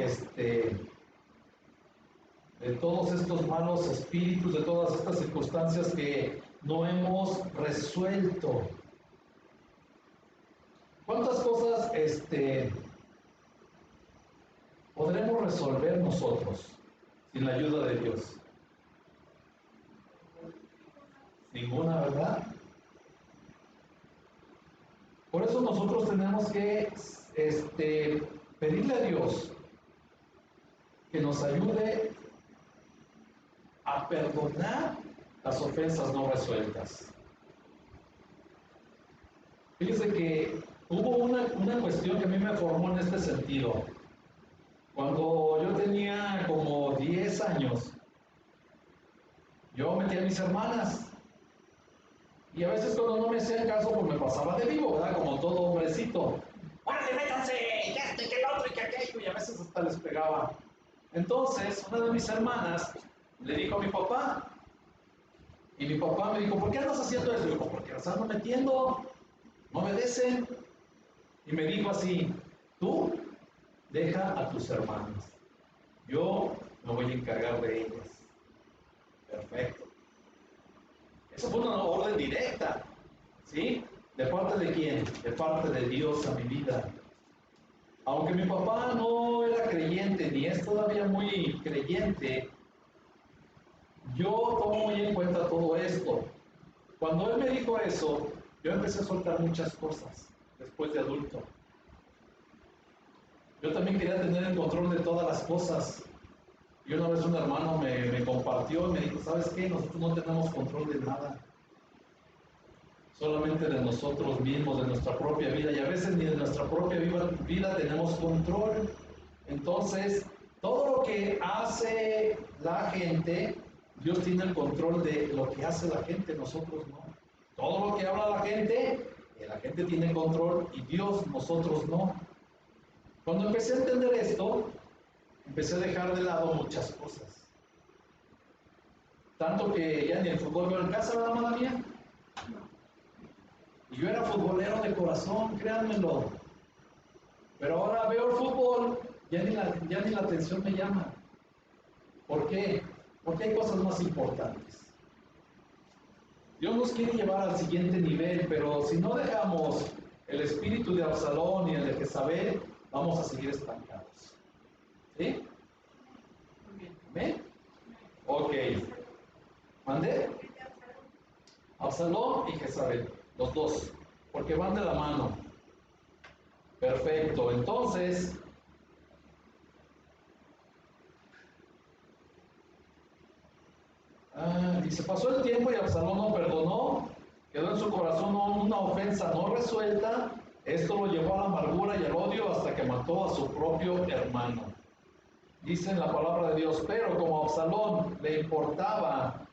de todos estos malos espíritus, de todas estas circunstancias que no hemos resuelto. ¿Cuántas cosas podremos resolver nosotros sin la ayuda de Dios? Ninguna, ¿verdad? Por eso nosotros tenemos que pedirle a Dios que nos ayude a perdonar las ofensas no resueltas. Fíjese que hubo una cuestión que a mí me formó en este sentido. Cuando yo tenía como 10 años, yo metí a mis hermanas. Y a veces cuando no me hacían caso, pues me pasaba de vivo, ¿verdad? Como todo hombrecito. ¡Órale, y a veces hasta les pegaba. Entonces, una de mis hermanas le dijo a mi papá, y mi papá me dijo, ¿por qué andas haciendo eso? Y dijo, porque las ando metiendo, no obedecen. Y me dijo así, tú deja a tus hermanas, yo me voy a encargar de ellas. Perfecto. Eso fue una orden directa, ¿sí? ¿De parte de quién? De parte de Dios a mi vida. Aunque mi papá no era creyente, ni es todavía muy creyente, yo tomo muy en cuenta todo esto. Cuando él me dijo eso, yo empecé a soltar muchas cosas después de adulto. Yo también quería tener el control de todas las cosas. Y una vez un hermano me compartió y me dijo, ¿sabes qué? Nosotros no tenemos control de nada. Solamente de nosotros mismos, de nuestra propia vida. Y a veces ni de nuestra propia vida tenemos control. Entonces, todo lo que hace la gente, Dios tiene el control de lo que hace la gente, nosotros no. Todo lo que habla la gente tiene control y Dios, nosotros no. Cuando empecé a entender esto, empecé a dejar de lado muchas cosas. Tanto que ya ni el fútbol veo en casa, ¿verdad, mamá mía? Y yo era futbolero de corazón, créanmelo. Pero ahora veo el fútbol, ya ni la atención me llama. ¿Por qué? Porque hay cosas más importantes. Dios nos quiere llevar al siguiente nivel, pero si no dejamos el espíritu de Absalón y el de Jezabel, vamos a seguir estancados. ¿Sí? ¿Amén? Ok. ¿Mandé? Absalón y Jezabel, los dos, porque van de la mano. Perfecto, entonces, dice, pasó el tiempo y Absalón no perdonó, quedó en su corazón una ofensa no resuelta, esto lo llevó a la amargura y al odio hasta que mató a su propio hermano. Dice en la palabra de Dios, pero como a Absalón le importunaba,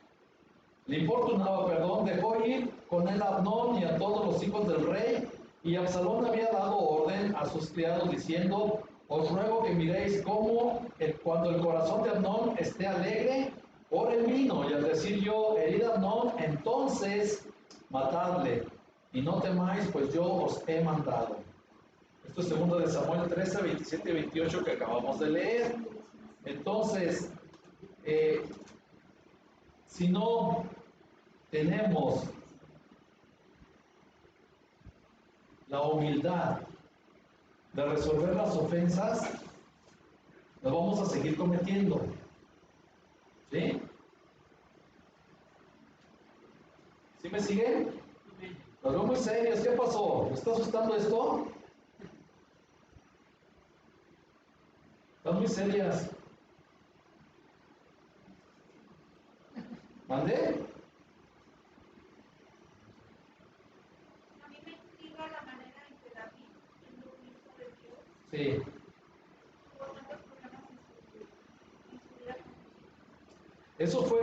dejó ir con él a Amnón y a todos los hijos del rey, y Absalón había dado orden a sus criados diciendo, os ruego que miréis cómo cuando el corazón de Amnón esté alegre por el vino, y al decir yo, herid a Amnón, entonces matadle, y no temáis, pues yo os he mandado. Esto es 2 de Samuel 13, 27 y 28 que acabamos de leer. Entonces, si no tenemos la humildad de resolver las ofensas, las vamos a seguir cometiendo. ¿Sí? ¿Sí me siguen? Las veo muy serias. ¿Qué pasó? ¿Me está asustando esto? Están muy serias. ¿Mandé? A mí me intriga la manera en que David, siendo un hijo de Dios, Sí. tuvo tantos problemas en su vida. Eso fue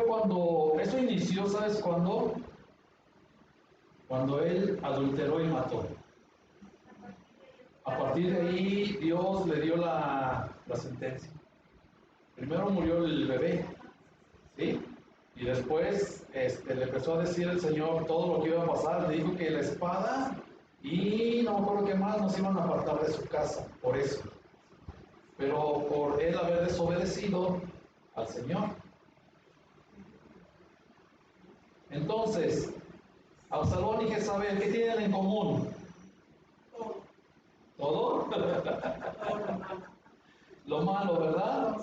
eso inició, ¿sabes cuándo? Cuando él adulteró y mató. A partir de ahí, Dios le dio la sentencia. Primero murió el bebé, ¿sí? Y después le empezó a decir el Señor todo lo que iba a pasar. Le dijo que la espada y no me acuerdo qué más nos iban a apartar de su casa, por eso. Pero por él haber desobedecido al Señor. Entonces, Absalón y Jezabel, ¿qué tienen en común? ¿Todo? Lo malo, ¿verdad?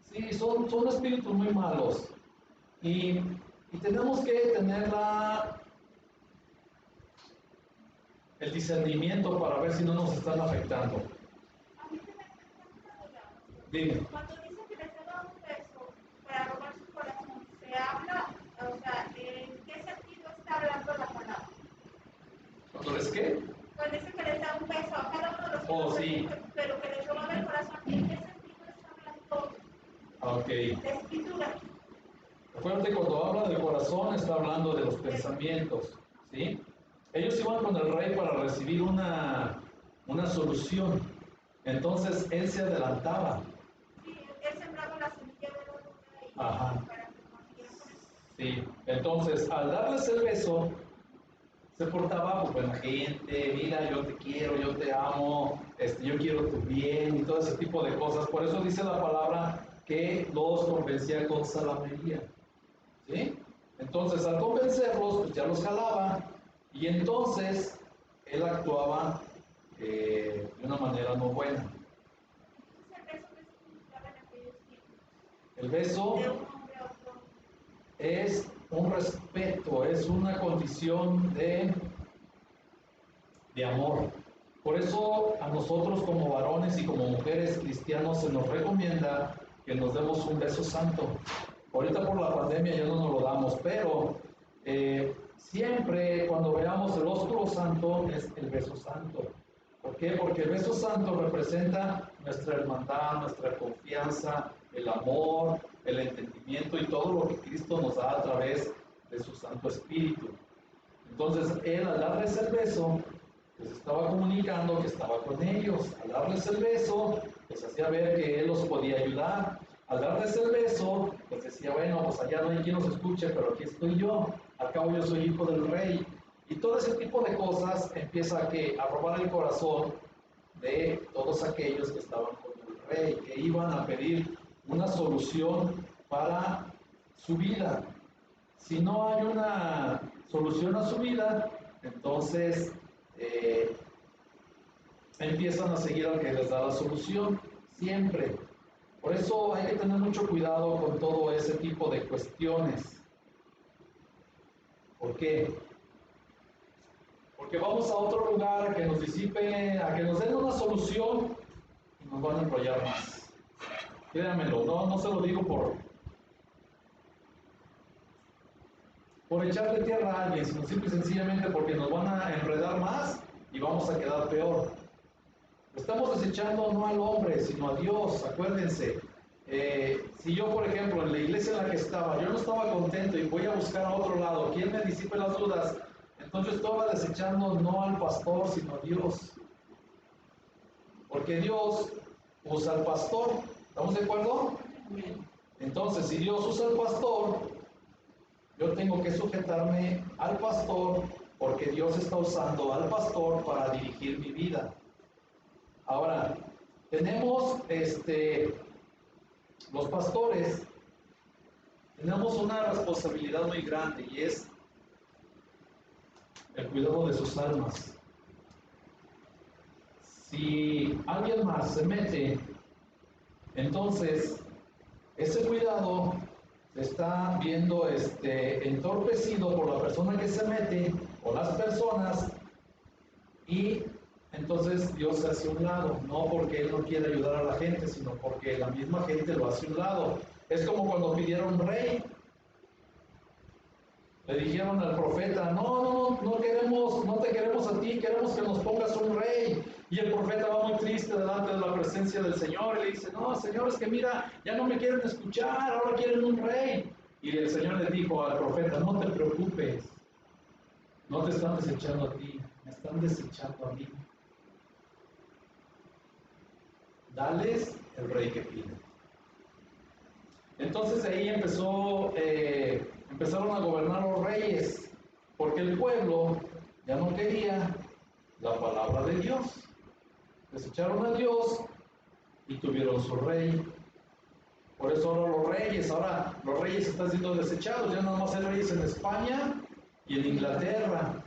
Sí, son espíritus muy malos. Y tenemos que tener el discernimiento para ver si no nos están afectando. A mí se me hace una duda. Dime. Cuando dice que les daba un beso para robar su corazón, se habla, o sea, ¿en qué sentido está hablando la palabra? ¿Cuándo les qué? Cuando dice que les da un beso a cada uno de los Oh, sí. pero que les robaba el corazón, ¿en qué sentido está hablando Ok. la escritura? Acuérdate, cuando habla del corazón, está hablando de los pensamientos, ¿sí? Ellos iban con el rey para recibir una solución. Entonces él se adelantaba. Sí, él sembraba la semilla de la duda y Ajá. para que consiguieran con eso. Sí, entonces al darles el beso, se portaba pues buena gente, mira, yo te quiero, yo te amo, yo quiero tu bien y todo ese tipo de cosas. Por eso dice la palabra que los convencía con salamería. ¿Sí? Entonces al convencerlos, pues ya los jalaba y entonces él actuaba de una manera no buena. Entonces, eso que significaba en aquellos tiempos, El beso de un hombre a otro. es un respeto, es una condición de amor. Por eso a nosotros como varones y como mujeres cristianos se nos recomienda que nos demos un beso santo. Ahorita por la pandemia ya no nos lo damos, pero siempre cuando veamos el ósculo santo es el beso santo. ¿Por qué? Porque el beso santo representa nuestra hermandad, nuestra confianza, el amor, el entendimiento y todo lo que Cristo nos da a través de su Santo Espíritu. Entonces él al darles el beso les estaba comunicando que estaba con ellos. Al darles el beso les hacía ver que él los podía ayudar. Al darles el beso les decía, bueno, pues allá no hay quien los escuche, pero aquí estoy yo. Al cabo yo soy hijo del rey. Y todo ese tipo de cosas empieza a robar el corazón de todos aquellos que estaban con el rey, que iban a pedir una solución para su vida. Si no hay una solución a su vida, entonces empiezan a seguir al que les da la solución, siempre. Por eso hay que tener mucho cuidado con todo ese tipo de cuestiones. ¿Por qué? Porque vamos a otro lugar a que nos disipe, a que nos den una solución y nos van a enrollar más. Créanmelo, no se lo digo por echarle tierra a alguien, sino simple y sencillamente porque nos van a enredar más y vamos a quedar peor. Estamos desechando no al hombre, sino a Dios, acuérdense. Si yo, por ejemplo, en la iglesia en la que estaba, yo no estaba contento y voy a buscar a otro lado, ¿quién me disipe las dudas? Entonces yo estaba desechando no al pastor, sino a Dios. Porque Dios usa al pastor, ¿estamos de acuerdo? Entonces, si Dios usa al pastor, yo tengo que sujetarme al pastor porque Dios está usando al pastor para dirigir mi vida. Ahora, tenemos los pastores, tenemos una responsabilidad muy grande y es el cuidado de sus almas. Si alguien más se mete, entonces ese cuidado se está viendo entorpecido por la persona que se mete o las personas y entonces Dios se hace a un lado, no porque Él no quiere ayudar a la gente, sino porque la misma gente lo hace a un lado. Es como cuando pidieron rey. Le dijeron al profeta, no queremos, no te queremos a ti, queremos que nos pongas un rey. Y el profeta va muy triste delante de la presencia del Señor y le dice, no, Señor, es que mira, ya no me quieren escuchar, ahora quieren un rey. Y el Señor le dijo al profeta, no te preocupes, no te están desechando a ti, me están desechando a mí. Dales el rey que piden. Entonces de ahí empezaron a gobernar los reyes, porque el pueblo ya no quería la palabra de Dios. Desecharon a Dios y tuvieron su rey. Por eso ahora los reyes están siendo desechados, ya no más hay reyes en España y en Inglaterra.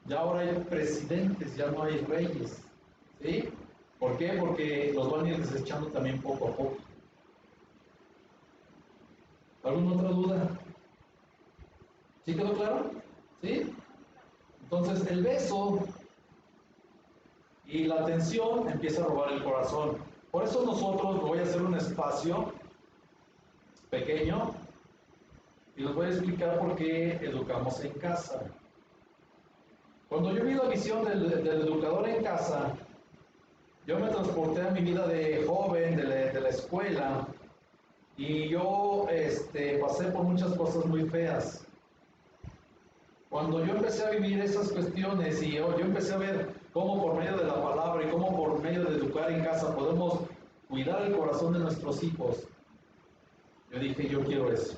Ya ahora hay presidentes, ya no hay reyes. ¿Sí? ¿Por qué? Porque los van a ir desechando también poco a poco. ¿Alguna otra duda? ¿Sí quedó claro? ¿Sí? Entonces el beso y la atención empieza a robar el corazón. Por eso nosotros voy a hacer un espacio pequeño y les voy a explicar por qué educamos en casa. Cuando yo vi la visión del educador en casa, yo me transporté a mi vida de joven, de la escuela, y yo pasé por muchas cosas muy feas. Cuando yo empecé a vivir esas cuestiones y yo empecé a ver cómo por medio de la palabra y cómo por medio de educar en casa podemos cuidar el corazón de nuestros hijos, yo dije, yo quiero eso.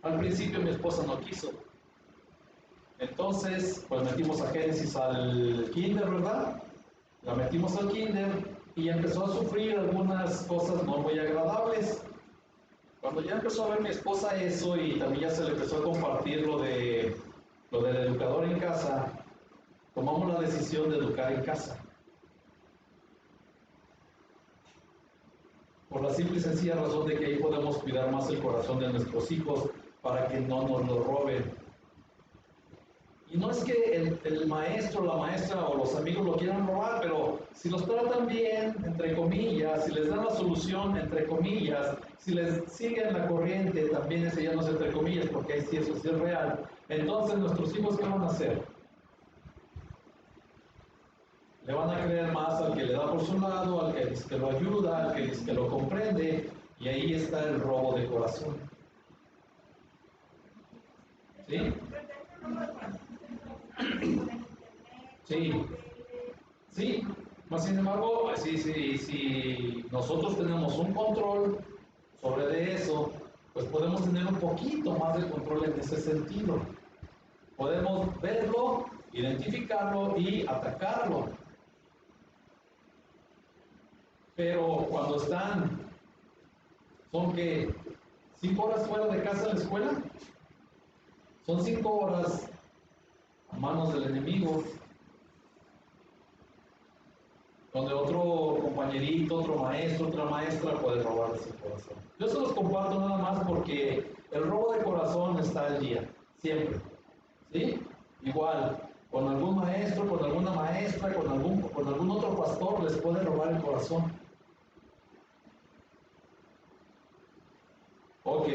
Al principio mi esposa no quiso. Entonces, pues metimos a Génesis al kinder, ¿verdad? La metimos al kinder y empezó a sufrir algunas cosas no muy agradables. Cuando ya empezó a ver mi esposa eso y también ya se le empezó a compartir lo del educador en casa, tomamos la decisión de educar en casa. Por la simple y sencilla razón de que ahí podemos cuidar más el corazón de nuestros hijos para que no nos lo roben. Y no es que el maestro, la maestra o los amigos lo quieran robar, pero si los tratan bien, entre comillas, si les dan la solución, entre comillas, si les siguen la corriente, también ese ya no es entre comillas, porque ahí sí eso sí es real, entonces nuestros hijos, ¿qué van a hacer? Le van a creer más al que le da por su lado, al que dice que lo ayuda, al que dice que lo comprende, y ahí está el robo de corazón. ¿Sí? Sí, sí, más sin embargo, si nosotros tenemos un control sobre de eso, pues podemos tener un poquito más de control en ese sentido. Podemos verlo, identificarlo y atacarlo. Pero cuando son que 5 horas fuera de casa de la escuela, son 5 horas a manos del enemigo, donde otro compañerito, otro maestro, otra maestra puede robarles el corazón. Yo se los comparto nada más porque el robo de corazón está al día, siempre. ¿Sí? Igual, con algún maestro, con alguna maestra, con algún otro pastor les puede robar el corazón. Ok.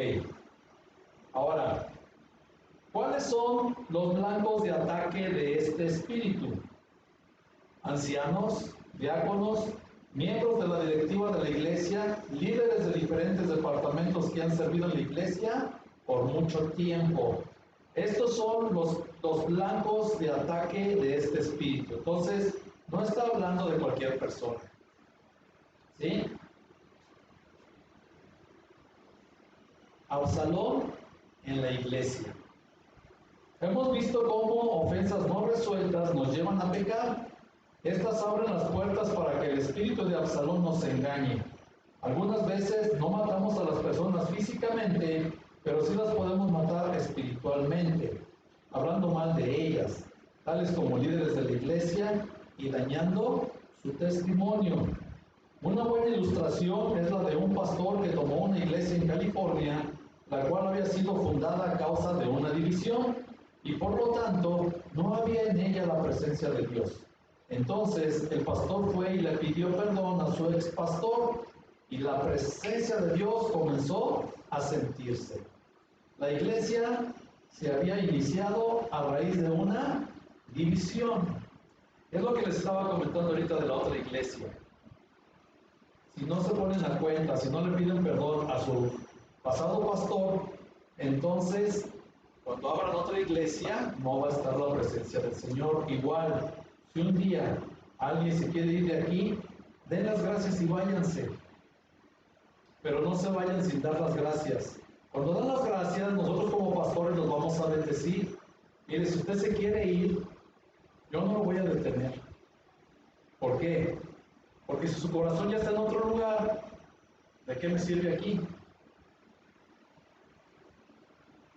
Ahora, ¿cuáles son los blancos de ataque de este espíritu? Ancianos, diáconos, miembros de la directiva de la iglesia, líderes de diferentes departamentos que han servido en la iglesia por mucho tiempo. Estos son los blancos de ataque de este espíritu. Entonces, no está hablando de cualquier persona. ¿Sí? Absalón en la iglesia. Hemos visto cómo ofensas no resueltas nos llevan a pecar. Estas abren las puertas para que el espíritu de Absalón nos engañe. Algunas veces no matamos a las personas físicamente, pero sí las podemos matar espiritualmente, hablando mal de ellas, tales como líderes de la iglesia y dañando su testimonio. Una buena ilustración es la de un pastor que tomó una iglesia en California, la cual había sido fundada a causa de una división y por lo tanto no había en ella la presencia de Dios. Entonces el pastor fue y le pidió perdón a su ex pastor y la presencia de Dios comenzó a sentirse. La iglesia se había iniciado a raíz de una división. Es lo que les estaba comentando ahorita de la otra iglesia. Si no se ponen a cuenta, si no le piden perdón a su pasado pastor, entonces cuando abran otra iglesia no va a estar la presencia del Señor. Igual, si un día alguien se quiere ir de aquí, den las gracias y váyanse. Pero no se vayan sin dar las gracias. Cuando dan las gracias, nosotros como pastores los vamos a bendecir. Mire, si usted se quiere ir, yo no lo voy a detener. ¿Por qué? Porque si su corazón ya está en otro lugar, ¿de qué me sirve aquí?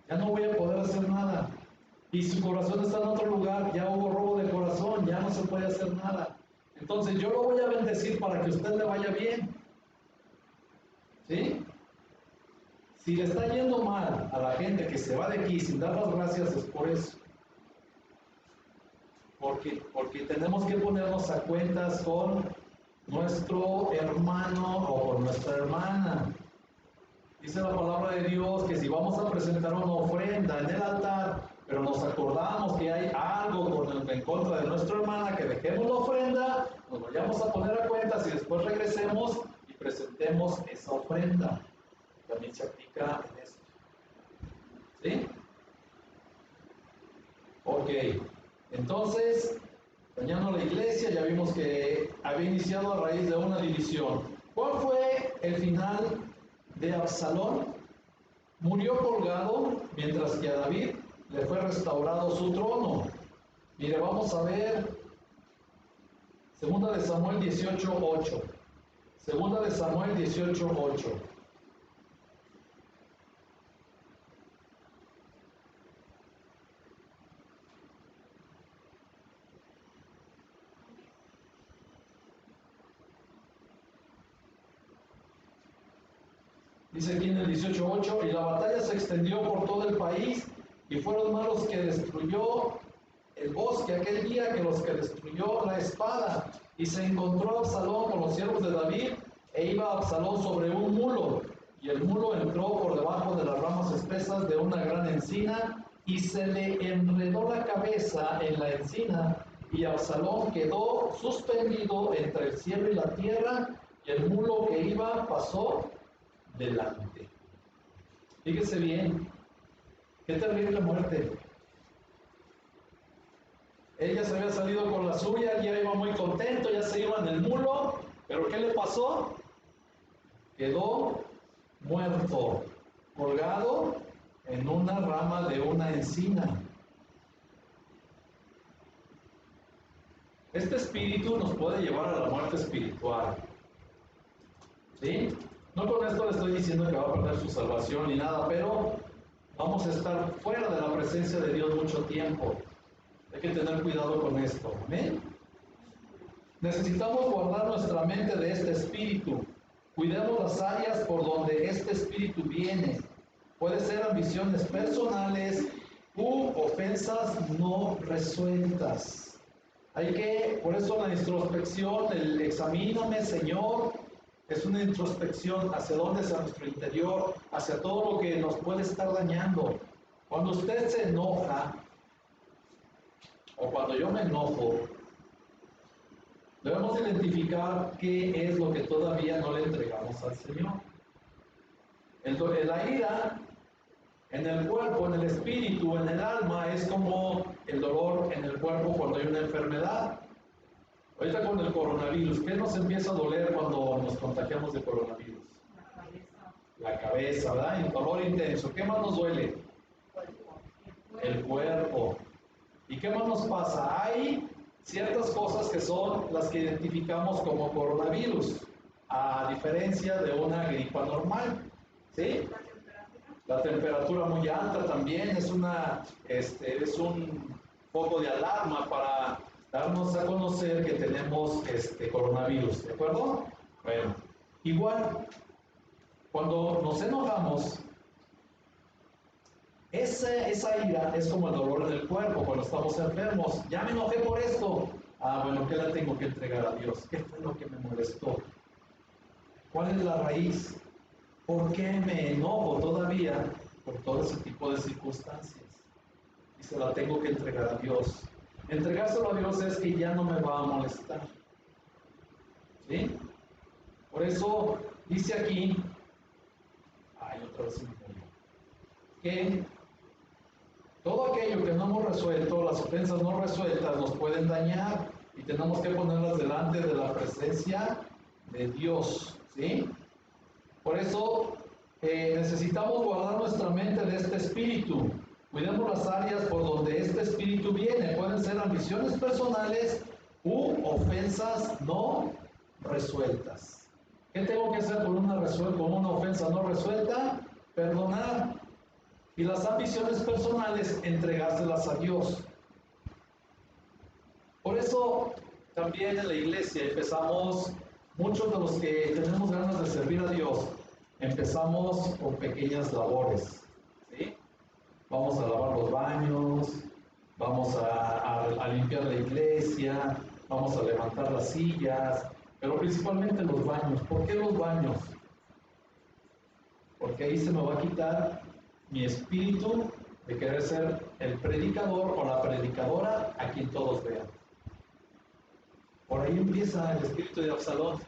Ya no voy a poder hacer nada. Y si su corazón está en otro lugar, ya hubo robo de corazón, ya no se puede hacer nada. Entonces yo lo voy a bendecir para que a usted le vaya bien. ¿Sí? Si le está yendo mal a la gente que se va de aquí sin dar las gracias, es por eso. Porque tenemos que ponernos a cuentas con nuestro hermano o con nuestra hermana. Dice la palabra de Dios que si vamos a presentar una ofrenda en el altar, pero nos acordamos que hay algo en contra de nuestra hermana, que dejemos la ofrenda, nos vayamos a poner a cuentas y después regresemos y presentemos esa ofrenda. También se aplica en esto. ¿Sí? Ok, entonces, dañando la iglesia, ya vimos que había iniciado a raíz de una división. ¿Cuál fue el final de Absalón? Murió colgado, mientras que a David le fue restaurado su trono. Mire, vamos a ver Segunda de Samuel 18:8. Segunda de Samuel 18:8. Dice aquí en el 18:8, y la batalla se extendió por todo el país, y fueron más los que destruyó el bosque aquel día que los que destruyó la espada. Y se encontró Absalón con los siervos de David, e iba Absalón sobre un mulo, y el mulo entró por debajo de las ramas espesas de una gran encina, y se le enredó la cabeza en la encina, y Absalón quedó suspendido entre el cielo y la tierra, y el mulo que iba pasó delante. Fíjese bien, qué terrible muerte. Ella se había salido con la suya, ya iba muy contento, ya se iba en el mulo, pero ¿qué le pasó? Quedó muerto, colgado en una rama de una encina. Este espíritu nos puede llevar a la muerte espiritual. ¿Sí? No con esto le estoy diciendo que va a perder su salvación ni nada, pero vamos a estar fuera de la presencia de Dios mucho tiempo. Hay que tener cuidado con esto. ¿Amén? Necesitamos guardar nuestra mente de este espíritu. Cuidemos las áreas por donde este espíritu viene. Puede ser ambiciones personales u ofensas no resueltas. Hay que, por eso la introspección, el examíname, Señor, es una introspección hacia dónde, hacia nuestro interior, hacia todo lo que nos puede estar dañando. Cuando usted se enoja, o cuando yo me enojo, debemos identificar qué es lo que todavía no le entregamos al Señor. La ira en el cuerpo, en el espíritu, en el alma, es como el dolor en el cuerpo cuando hay una enfermedad. Ahorita con el coronavirus, ¿qué nos empieza a doler cuando nos contagiamos de coronavirus? La cabeza, ¿verdad? Y un dolor intenso. ¿Qué más nos duele? El cuerpo. ¿Y qué más nos pasa? Hay ciertas cosas que son las que identificamos como coronavirus, a diferencia de una gripa normal. ¿Sí? La temperatura muy alta también es un foco de alarma para darnos a conocer que tenemos coronavirus, ¿de acuerdo? Bueno, igual, cuando nos enojamos, esa ira es como el dolor en el cuerpo cuando estamos enfermos. Ya me enojé por esto. Ah, bueno, ¿qué le tengo que entregar a Dios? ¿Qué fue lo que me molestó? ¿Cuál es la raíz? ¿Por qué me enojo todavía por todo ese tipo de circunstancias? Y se la tengo que entregar a Dios. Entregárselo a Dios es que ya no me va a molestar. ¿Sí? Por eso dice aquí, otra vez me movió, que todo aquello que no hemos resuelto, las ofensas no resueltas, nos pueden dañar y tenemos que ponerlas delante de la presencia de Dios. ¿Sí? Por eso necesitamos guardar nuestra mente de este espíritu. Cuidemos las áreas por donde este espíritu viene. Pueden ser ambiciones personales u ofensas no resueltas. ¿Qué tengo que hacer con una ofensa no resuelta? Perdonar. Y las ambiciones personales, entregárselas a Dios. Por eso también en la iglesia empezamos, muchos de los que tenemos ganas de servir a Dios, empezamos con pequeñas labores. ¿Sí? Vamos a lavar los baños, vamos a limpiar la iglesia, vamos a levantar las sillas, pero principalmente los baños. ¿Por qué los baños? Porque ahí se me va a quitar mi espíritu de querer ser el predicador o la predicadora a quien todos vean. Por ahí empieza el espíritu de Absalón.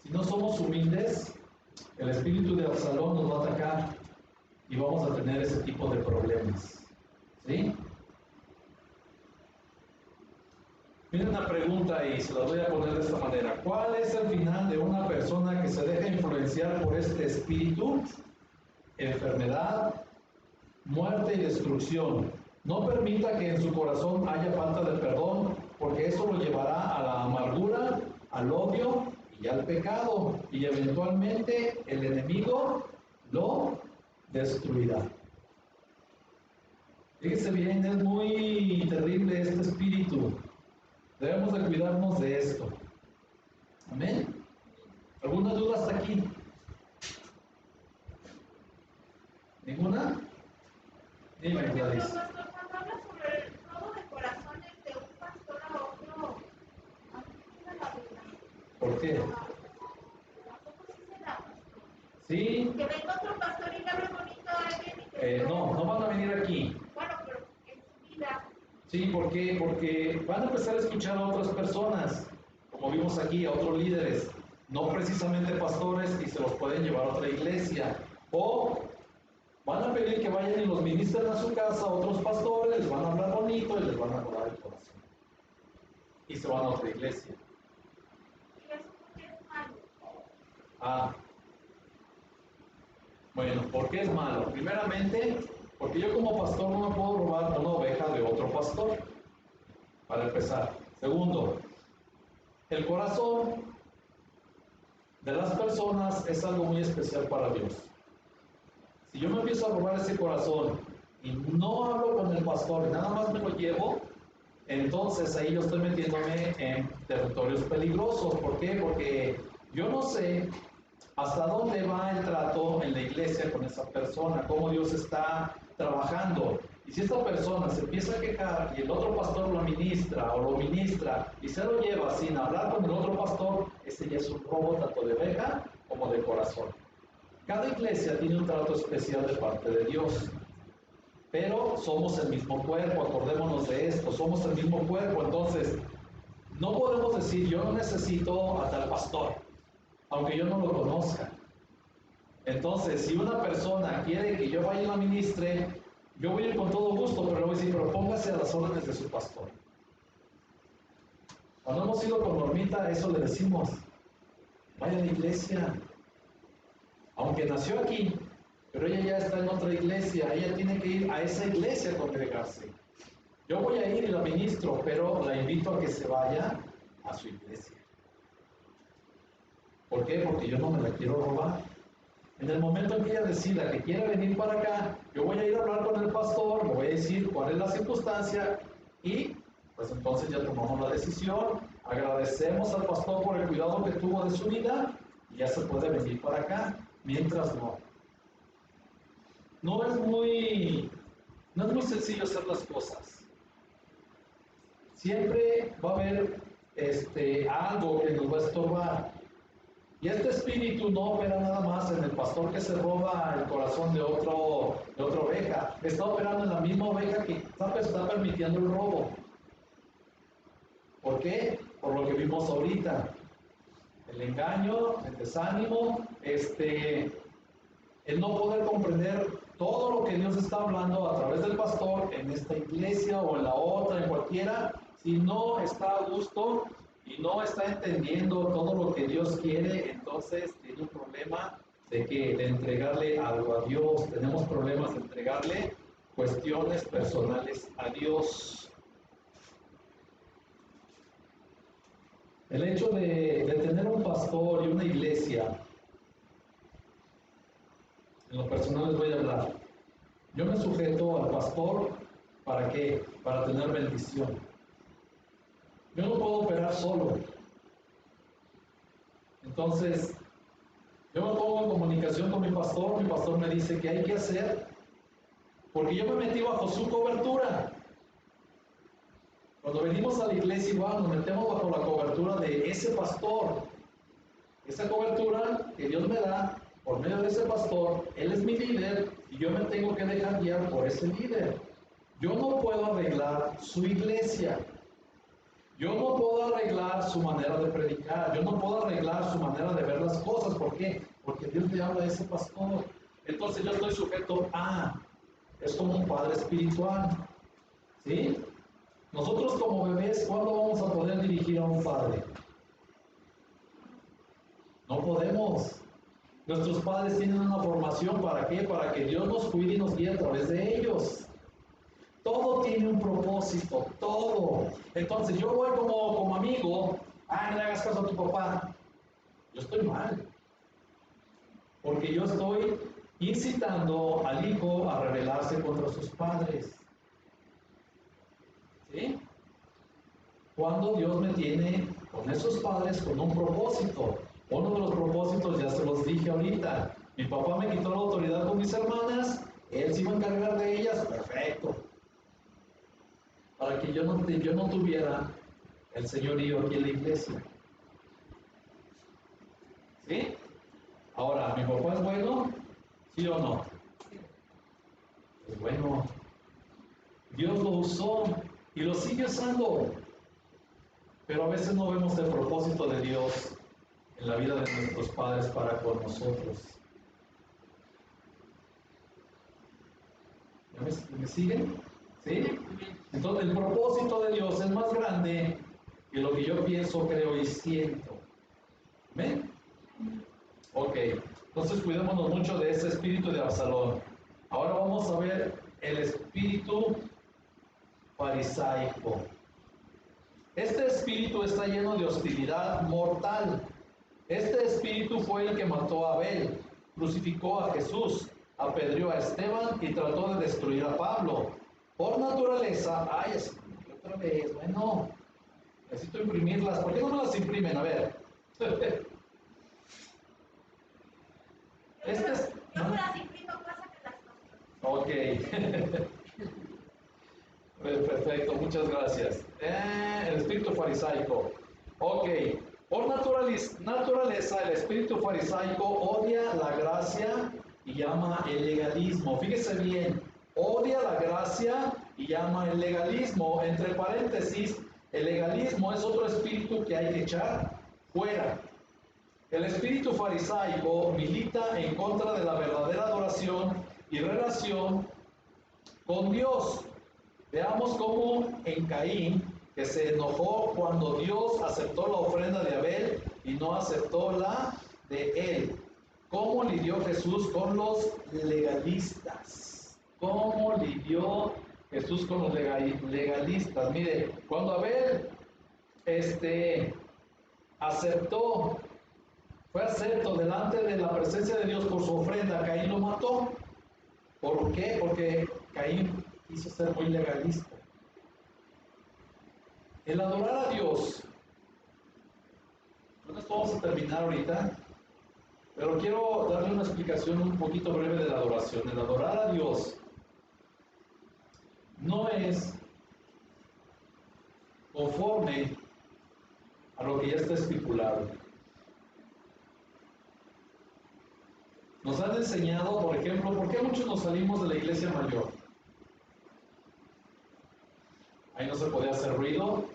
Si no somos humildes, el espíritu de Absalón nos va a atacar y vamos a tener ese tipo de problemas. ¿Sí? Miren una pregunta y se la voy a poner de esta manera. ¿Cuál es el final de una persona que se deja influenciar por este espíritu? Enfermedad, muerte y destrucción. No permita que en su corazón haya falta de perdón, porque eso lo llevará a la amargura, al odio y al pecado, y eventualmente el enemigo lo destruirá. Fíjense bien, es muy terrible este espíritu. Debemos de cuidarnos de esto. Amén. ¿Alguna duda hasta aquí? ¿Ninguna? Dime, Gladys. Pastor, cuando habla sobre el robo de corazones de un pastor a otro, a mí me da la duda. ¿Por qué? Tampoco sí se da, pastor. Sí. Que venga otro pastor y le hable bonito a alguien y que No van a venir aquí. Bueno, pero en su vida. Sí, ¿por qué? Porque van a empezar a escuchar a otras personas, como vimos aquí, a otros líderes, no precisamente pastores, y se los pueden llevar a otra iglesia. O van a pedir que vayan y los ministren a su casa a otros pastores, les van a hablar bonito y les van a robar el corazón. Y se van a otra iglesia. ¿Y eso por qué es malo? Bueno, ¿por qué es malo? Primeramente, porque yo como pastor no me puedo robar una oveja de otro pastor, para empezar. Segundo, el corazón de las personas es algo muy especial para Dios. Si yo me empiezo a robar ese corazón y no hablo con el pastor y nada más me lo llevo, entonces ahí yo estoy metiéndome en territorios peligrosos. ¿Por qué? Porque yo no sé hasta dónde va el trato en la iglesia con esa persona, cómo Dios está trabajando. Y si esta persona se empieza a quejar y el otro pastor lo ministra o lo ministra y se lo lleva sin hablar con el otro pastor, ese ya es un robo tanto de oveja como de corazón. Cada iglesia tiene un trato especial de parte de Dios, pero somos el mismo cuerpo, acordémonos de esto, somos el mismo cuerpo, entonces no podemos decir yo no necesito a tal pastor, aunque yo no lo conozca. Entonces, si una persona quiere que yo vaya y la ministre, yo voy a ir con todo gusto, pero le voy a decir, pero póngase a las órdenes de su pastor. Cuando hemos ido con Normita, eso le decimos, vaya a la iglesia. Aunque nació aquí, pero ella ya está en otra iglesia, ella tiene que ir a esa iglesia a congregarse. Yo voy a ir y la ministro, pero la invito a que se vaya a su iglesia. ¿Por qué? Porque yo no me la quiero robar. En el momento en que ella decida que quiere venir para acá, yo voy a ir a hablar con el pastor, le voy a decir cuál es la circunstancia y pues entonces ya tomamos la decisión, agradecemos al pastor por el cuidado que tuvo de su vida y ya se puede venir para acá, mientras no. No es muy sencillo hacer las cosas. Siempre va a haber algo que nos va a estorbar. Y este espíritu no opera nada más en el pastor que se roba el corazón de otra oveja. Está operando en la misma oveja que está permitiendo el robo. ¿Por qué? Por lo que vimos ahorita. El engaño, el desánimo, el no poder comprender todo lo que Dios está hablando a través del pastor en esta iglesia o en la otra, en cualquiera, si no está a gusto y no está entendiendo todo lo que Dios quiere, entonces tiene un problema de entregarle algo a Dios. Tenemos problemas de entregarle cuestiones personales a Dios. El hecho de tener un pastor y una iglesia, en lo personal les voy a hablar. Yo me sujeto al pastor, ¿para qué? Para tener bendición. Yo no puedo operar solo. Entonces, yo me pongo en comunicación con mi pastor me dice qué hay que hacer, porque yo me metí bajo su cobertura. Cuando venimos a la iglesia igual nos metemos bajo la cobertura de ese pastor. Esa cobertura que Dios me da por medio de ese pastor, él es mi líder y yo me tengo que dejar guiar por ese líder. Yo no puedo arreglar su iglesia. Yo no puedo arreglar su manera de predicar. Yo no puedo arreglar su manera de ver las cosas. ¿Por qué? Porque Dios le habla a ese pastor. Entonces yo estoy sujeto a, es como un padre espiritual. ¿Sí? Nosotros como bebés, ¿cuándo vamos a poder dirigir a un padre? No podemos. Nuestros padres tienen una formación, ¿para qué? Para que Dios nos cuide y nos guíe a través de ellos. Todo tiene un propósito, todo. Entonces yo voy como amigo, no le hagas caso a tu papá. Yo estoy mal. Porque yo estoy incitando al hijo a rebelarse contra sus padres. ¿Sí? Cuando Dios me tiene con esos padres con un propósito. Uno de los propósitos ya se los dije ahorita. Mi papá me quitó la autoridad con mis hermanas, él se iba a encargar de ellas, perfecto. Para que yo no tuviera el señorío aquí en la iglesia. ¿Sí? Ahora, ¿mi papá es bueno? ¿Sí o no? Es bueno. Dios lo usó y lo sigue usando. Pero a veces no vemos el propósito de Dios en la vida de nuestros padres para con nosotros. ¿Ya me siguen? ¿Sí? Entonces el propósito de Dios es más grande que lo que yo pienso, creo y siento. ¿Ven? Ok, entonces cuidémonos mucho de ese espíritu de Absalón. Ahora vamos a ver el espíritu farisaico. Este espíritu está lleno de hostilidad mortal. Este espíritu fue el que mató a Abel, crucificó a Jesús, apedreó a Esteban y trató de destruir a Pablo. Por naturaleza, otra vez, bueno, necesito imprimirlas. ¿Por qué no me las imprimen? A ver. Yo me las imprimo, pasa que las cosas. Ok. Perfecto, muchas gracias. El espíritu farisaico. Ok. Por naturaleza, el espíritu farisaico odia la gracia y ama el legalismo. Fíjese bien, odia la gracia y ama el legalismo. Entre paréntesis, el legalismo es otro espíritu que hay que echar fuera. El espíritu farisaico milita en contra de la verdadera adoración y relación con Dios. Veamos cómo en Caín, que se enojó cuando Dios aceptó la ofrenda de Abel y no aceptó la de él. ¿Cómo lidió Jesús con los legalistas? ¿Cómo lidió Jesús con los legalistas? Mire, cuando Abel fue acepto delante de la presencia de Dios por su ofrenda, Caín lo mató. ¿Por qué? Porque Caín quiso ser muy legalista. El adorar a Dios, con esto vamos a terminar ahorita, pero quiero darle una explicación un poquito breve de la adoración. El adorar a Dios no es conforme a lo que ya está estipulado. Nos han enseñado, por ejemplo, ¿por qué muchos nos salimos de la iglesia mayor? Ahí no se podía hacer ruido.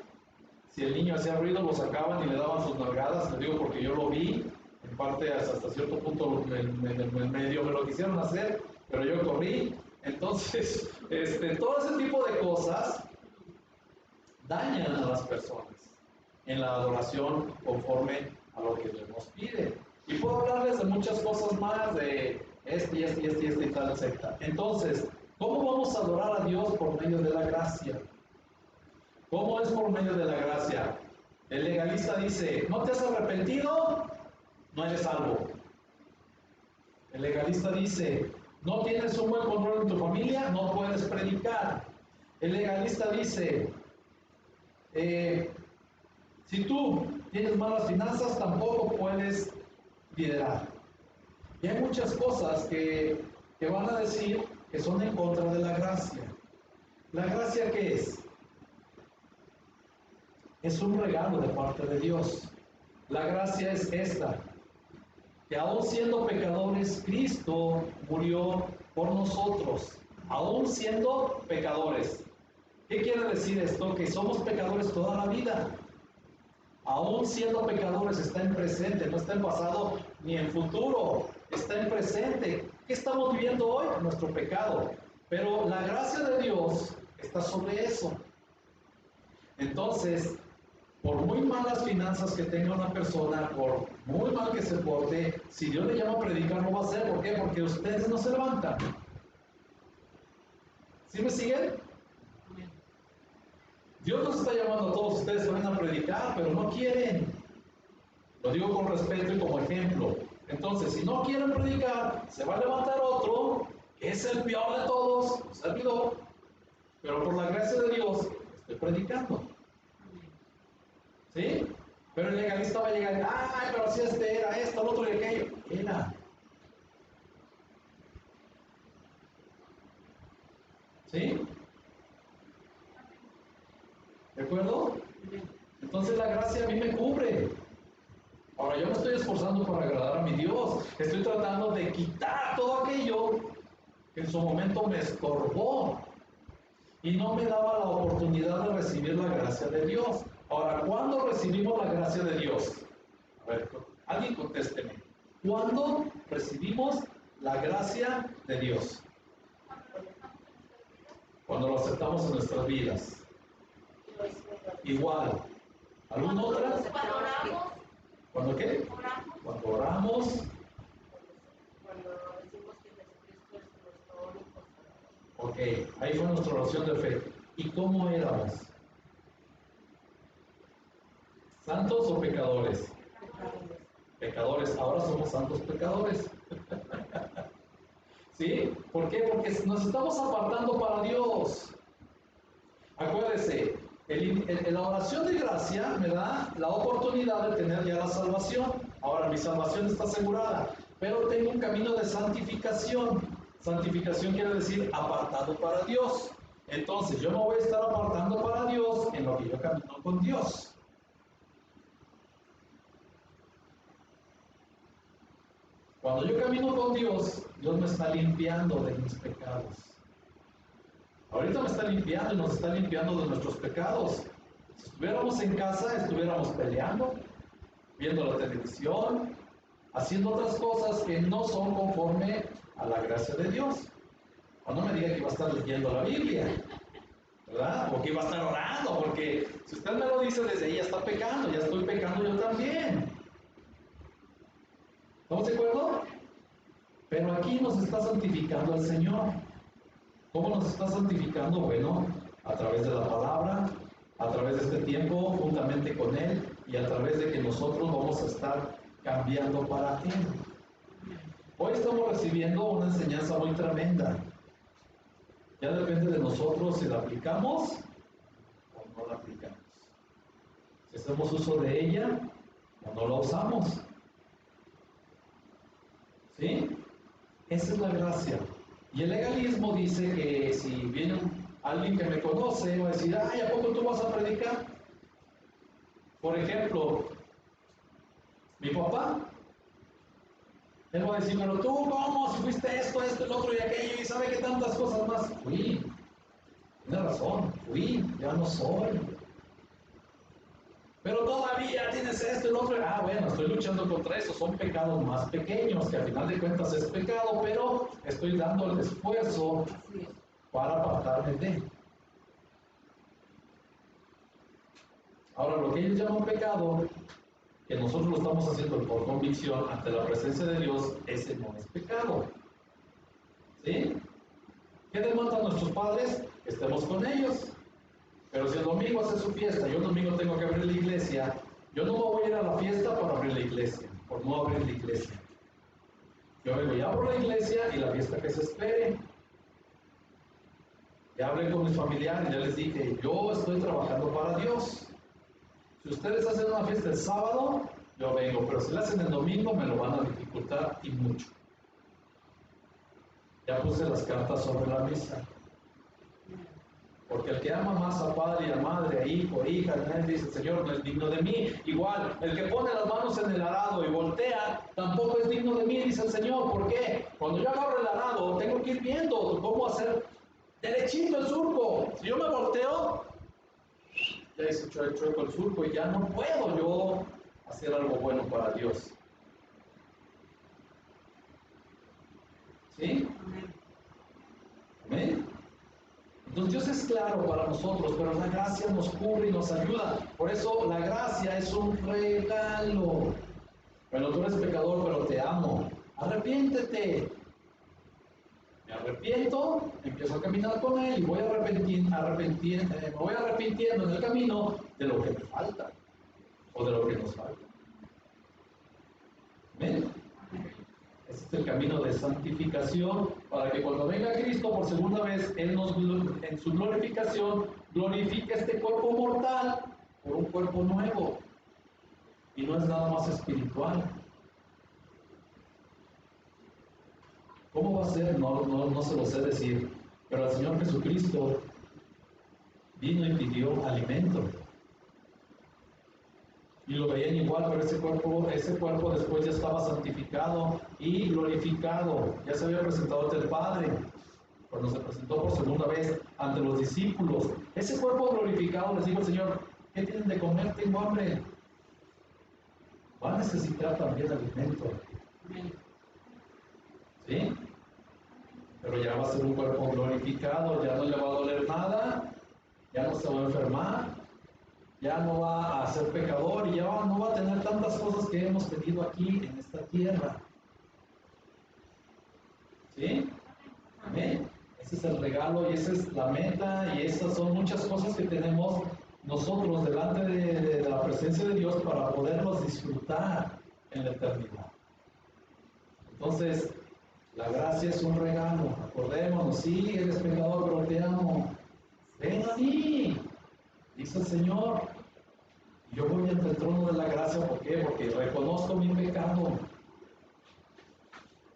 Si el niño hacía ruido, lo sacaban y le daban sus nalgadas. Les digo porque yo lo vi. En parte, hasta cierto punto, medio me lo quisieron hacer, pero yo corrí. Entonces, todo ese tipo de cosas dañan a las personas en la adoración conforme a lo que Dios nos pide. Y puedo hablarles de muchas cosas más, de y tal, etc. Entonces, ¿cómo vamos a adorar a Dios por medio de la gracia? ¿Cómo es por medio de la gracia? El legalista dice, ¿no te has arrepentido? No eres salvo. El legalista dice, ¿no tienes un buen control en tu familia? No puedes predicar. El legalista dice, si tú tienes malas finanzas, tampoco puedes liderar. Y hay muchas cosas que van a decir que son en contra de la gracia. ¿La gracia qué es? Es un regalo de parte de Dios. La gracia es esta, que aún siendo pecadores, Cristo murió por nosotros, aún siendo pecadores. ¿Qué quiere decir esto? Que somos pecadores toda la vida. Aún siendo pecadores, está en presente, no está en pasado ni en futuro, está en presente. ¿Qué estamos viviendo hoy? Nuestro pecado. Pero la gracia de Dios está sobre eso. Entonces, por muy malas finanzas que tenga una persona, por muy mal que se porte, si Dios le llama a predicar, no va a hacer. ¿Por qué? Porque ustedes no se levantan. ¿Sí me siguen? Dios nos está llamando a todos ustedes también a predicar, pero no quieren. Lo digo con respeto y como ejemplo. Entonces, si no quieren predicar, se va a levantar otro, que es el peor de todos, servidor, pero por la gracia de Dios estoy predicando. ¿Sí? Pero el legalista va a llegar, ay, pero si este era esto, el otro y aquello. Era. ¿Sí? ¿De acuerdo? Entonces la gracia a mí me cubre. Ahora yo me estoy esforzando por agradar a mi Dios. Estoy tratando de quitar todo aquello que en su momento me estorbó y no me daba la oportunidad de recibir la gracia de Dios. Ahora, ¿cuándo recibimos la gracia de Dios? A ver, alguien contésteme. ¿Cuándo recibimos la gracia de Dios? Cuando lo aceptamos en nuestras vidas. Igual. ¿Alguna otra? Cuando oramos. ¿Cuándo qué? Oramos. Cuando oramos. Cuando decimos que Jesucristo es nuestro único Salvador. Ok, ahí fue nuestra oración de fe. ¿Y cómo éramos? ¿Santos o pecadores? Pecadores. Ahora somos santos pecadores. ¿Sí? ¿Por qué? Porque nos estamos apartando para Dios. Acuérdese, la oración de gracia me da la oportunidad de tener ya la salvación. Ahora mi salvación está asegurada, pero tengo un camino de santificación. Santificación quiere decir apartado para Dios. Entonces yo no voy a estar apartando para Dios en lo que yo camino con Dios. Cuando yo camino con Dios, Dios me está limpiando de mis pecados. Ahorita me está limpiando y nos está limpiando de nuestros pecados. Si estuviéramos en casa, estuviéramos peleando, viendo la televisión, haciendo otras cosas que no son conforme a la gracia de Dios. O no me diga que iba a estar leyendo la Biblia, ¿verdad? O que iba a estar orando, porque si usted me lo dice desde ahí, ya está pecando, ya estoy pecando yo también. ¿Estamos de acuerdo? Pero aquí nos está santificando el Señor. ¿Cómo nos está santificando? Bueno, a través de la palabra, a través de este tiempo, juntamente con Él, y a través de que nosotros vamos a estar cambiando para Él. Hoy estamos recibiendo una enseñanza muy tremenda. Ya depende de nosotros si la aplicamos o no la aplicamos. Si hacemos uso de ella o no la usamos. ¿Sí? Esa es la gracia. Y el legalismo dice que si viene alguien que me conoce, va a decir, ay, ¿a poco tú vas a predicar? Por ejemplo, mi papá, él va a decir, pero tú, ¿cómo? Si fuiste esto, el otro y aquello, y sabe que tantas cosas más. Fui, tiene razón, fui, ya no soy. Pero todavía tienes esto y lo otro. Ah, bueno, estoy luchando contra eso. Son pecados más pequeños, que al final de cuentas es pecado, pero estoy dando el esfuerzo para apartarme de. Ahora, lo que ellos llaman pecado, que nosotros lo estamos haciendo por convicción ante la presencia de Dios, ese no es pecado. ¿Sí? ¿Qué demandan nuestros padres? Que estemos con ellos. Pero si el domingo hace su fiesta, yo el domingo tengo que abrir la iglesia, yo no me voy a ir a la fiesta para abrir la iglesia, por no abrir la iglesia. Yo vengo y abro la iglesia y la fiesta que se espere. Ya hablé con mis familiares, ya les dije, yo estoy trabajando para Dios. Si ustedes hacen una fiesta el sábado, yo vengo, pero si la hacen el domingo me lo van a dificultar y mucho. Ya puse las cartas sobre la mesa. Porque el que ama más a padre y a madre, a hijo, a hija, dice, Señor, no es digno de mí. Igual, el que pone las manos en el arado y voltea, tampoco es digno de mí, dice el Señor. ¿Por qué? Cuando yo agarro el arado, tengo que ir viendo cómo hacer derechito el surco. Si yo me volteo, ya hice chueco el surco y ya no puedo yo hacer algo bueno para Dios. ¿Sí? Amén. Entonces Dios es claro para nosotros, pero la gracia nos cubre y nos ayuda. Por eso la gracia es un regalo. Bueno, tú eres pecador, pero te amo. Arrepiéntete. Me arrepiento, empiezo a caminar con Él y voy me voy arrepintiendo en el camino de lo que me falta o de lo que nos falta. ¿Ven? Ese es el camino de santificación para que cuando venga Cristo por segunda vez, Él nos en su glorificación glorifique este cuerpo mortal por un cuerpo nuevo. Y no es nada más espiritual. ¿Cómo va a ser? No se lo sé decir. Pero el Señor Jesucristo vino y pidió alimento. Y lo veían igual, pero ese cuerpo después ya estaba santificado y glorificado. Ya se había presentado ante el Padre. Cuando se presentó por segunda vez ante los discípulos. Ese cuerpo glorificado les dijo el Señor, ¿qué tienen de comer? Tengo hambre. Va a necesitar también alimento. ¿Sí? Pero ya va a ser un cuerpo glorificado, ya no le va a doler nada, ya no se va a enfermar, ya no va a ser pecador y ya no va a tener tantas cosas que hemos tenido aquí en esta tierra. ¿Sí? Amén. Ese es el regalo y esa es la meta y esas son muchas cosas que tenemos nosotros delante de la presencia de Dios para poderlos disfrutar en la eternidad. Entonces, la gracia es un regalo. Acordémonos, sí, eres pecador, pero te amo. Ven a mí, dice el Señor. Yo voy ante el trono de la gracia, ¿por qué? Porque reconozco mi pecado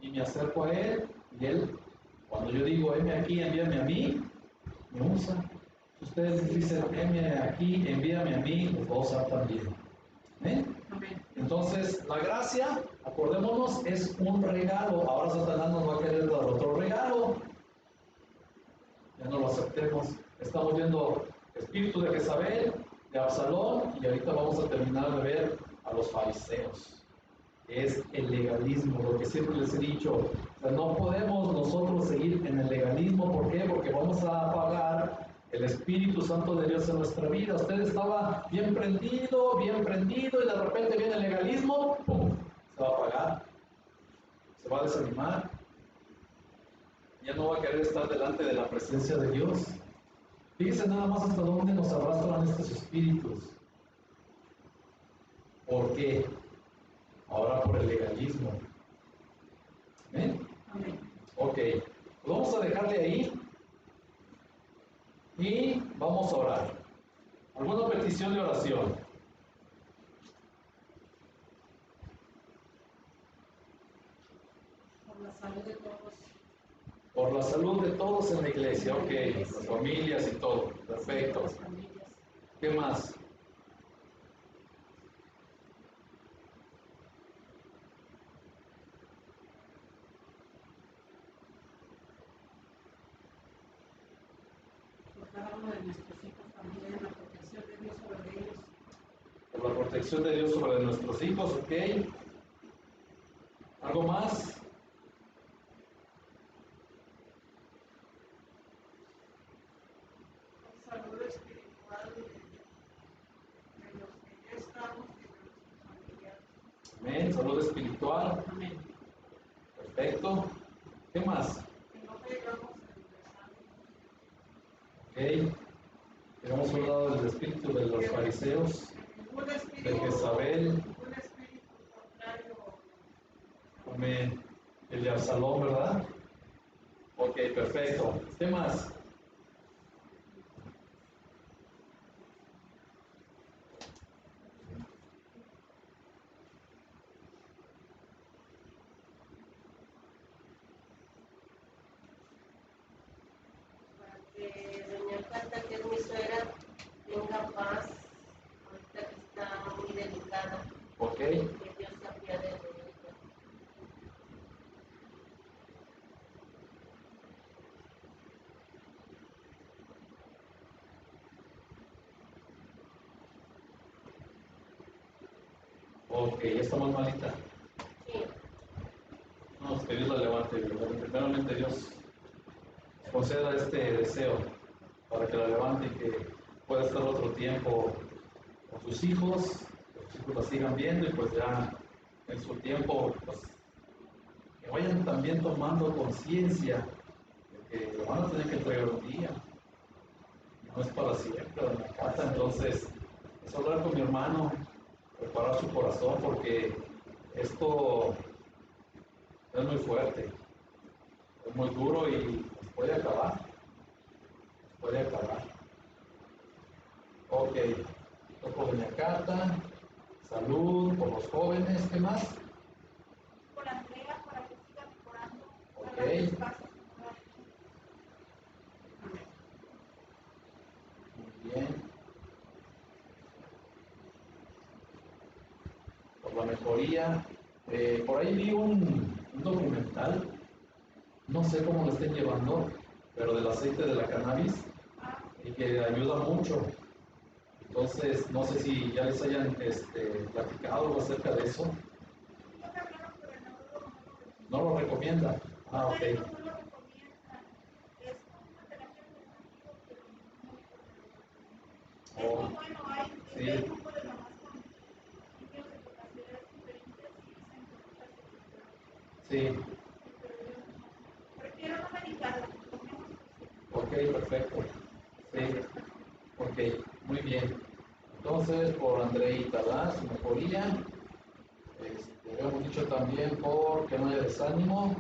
y me acerco a Él. Y Él, cuando yo digo, heme aquí, envíame a mí, me usa. Ustedes dicen, heme aquí, envíame a mí, los va a usar también. ¿Ven? Entonces, la gracia, acordémonos, es un regalo. Ahora Satanás nos va a querer dar otro regalo. Ya no lo aceptemos. Estamos viendo espíritu de Jezabel, de Absalón, y ahorita vamos a terminar de ver a los fariseos. Es el legalismo, lo que siempre les he dicho. O sea, no podemos nosotros seguir en el legalismo. ¿Por qué? Porque vamos a apagar el Espíritu Santo de Dios en nuestra vida. Usted estaba bien prendido, y de repente viene el legalismo, ¡pum!, se va a apagar, se va a desanimar, ya no va a querer estar delante de la presencia de Dios. Fíjense nada más hasta dónde nos arrastran estos espíritus. ¿Por qué? Ahora por el legalismo. ¿Ven? Ok, pues vamos a dejarle ahí. Y vamos a orar. ¿Alguna petición de oración? Por la salud de todos. Por la salud de todos en la iglesia, ok. Las familias y todo. Perfecto. Las familias. ¿Qué más? Por cada uno de nuestros hijos también, la protección de Dios sobre ellos. Por la protección de Dios sobre nuestros hijos, ok. ¿Algo más? Salud espiritual de los que ya estamos y de nuestros familiares. Amén. Salud espiritual. Amén. Perfecto. ¿Qué más? Que no caigamos en desánimo. Ok. Hemos hablado del espíritu de los fariseos, de Jezabel. Ningún espíritu contrario. Amén. El de Absalón, ¿verdad? Ok, perfecto. ¿Qué más? Que doña Cata, que es mi suegra, tenga paz, ahorita que está muy delicada, Ok. que Dios se apiade de ella. Ok, ya está más malita. Sí, No, que Dios la levante. Primeramente Dios conceda este deseo. para que la levante y que pueda estar otro tiempo con sus hijos la sigan viendo y pues ya en su tiempo pues que vayan también tomando conciencia de que lo van a tener que entregar un día, no es para siempre en la casa. Entonces es hablar con mi hermano, preparar su corazón, porque esto es muy fuerte, es muy duro y nos puede acabar, Ok, toco doña Cata, salud por los jóvenes, ¿qué más? Por Andrea, para que siga mejorando. Ok. Muy bien. Por la mejoría. Por ahí vi un documental, no sé cómo lo estén llevando, pero del aceite de la cannabis, y que ayuda mucho. Entonces, no sé si ya les hayan platicado algo acerca de eso. ¿No lo recomienda? Ah, ok. Oh, sí. Sí. Prefiero no medicarla. Ok, perfecto. Sí. Ok, muy bien. Entonces, por Andreita, ¿verdad? Su mejoría. Habíamos dicho también por que no haya desánimo.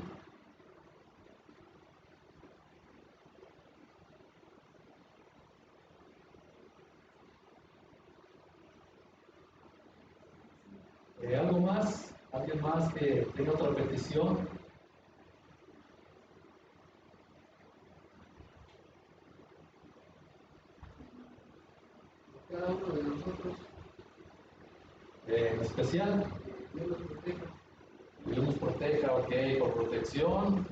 ¿Algo más? ¿Alguien más que tenga otra petición? Cada uno de nosotros, En especial, Dios nos proteja. Dios nos proteja, ok, por protección.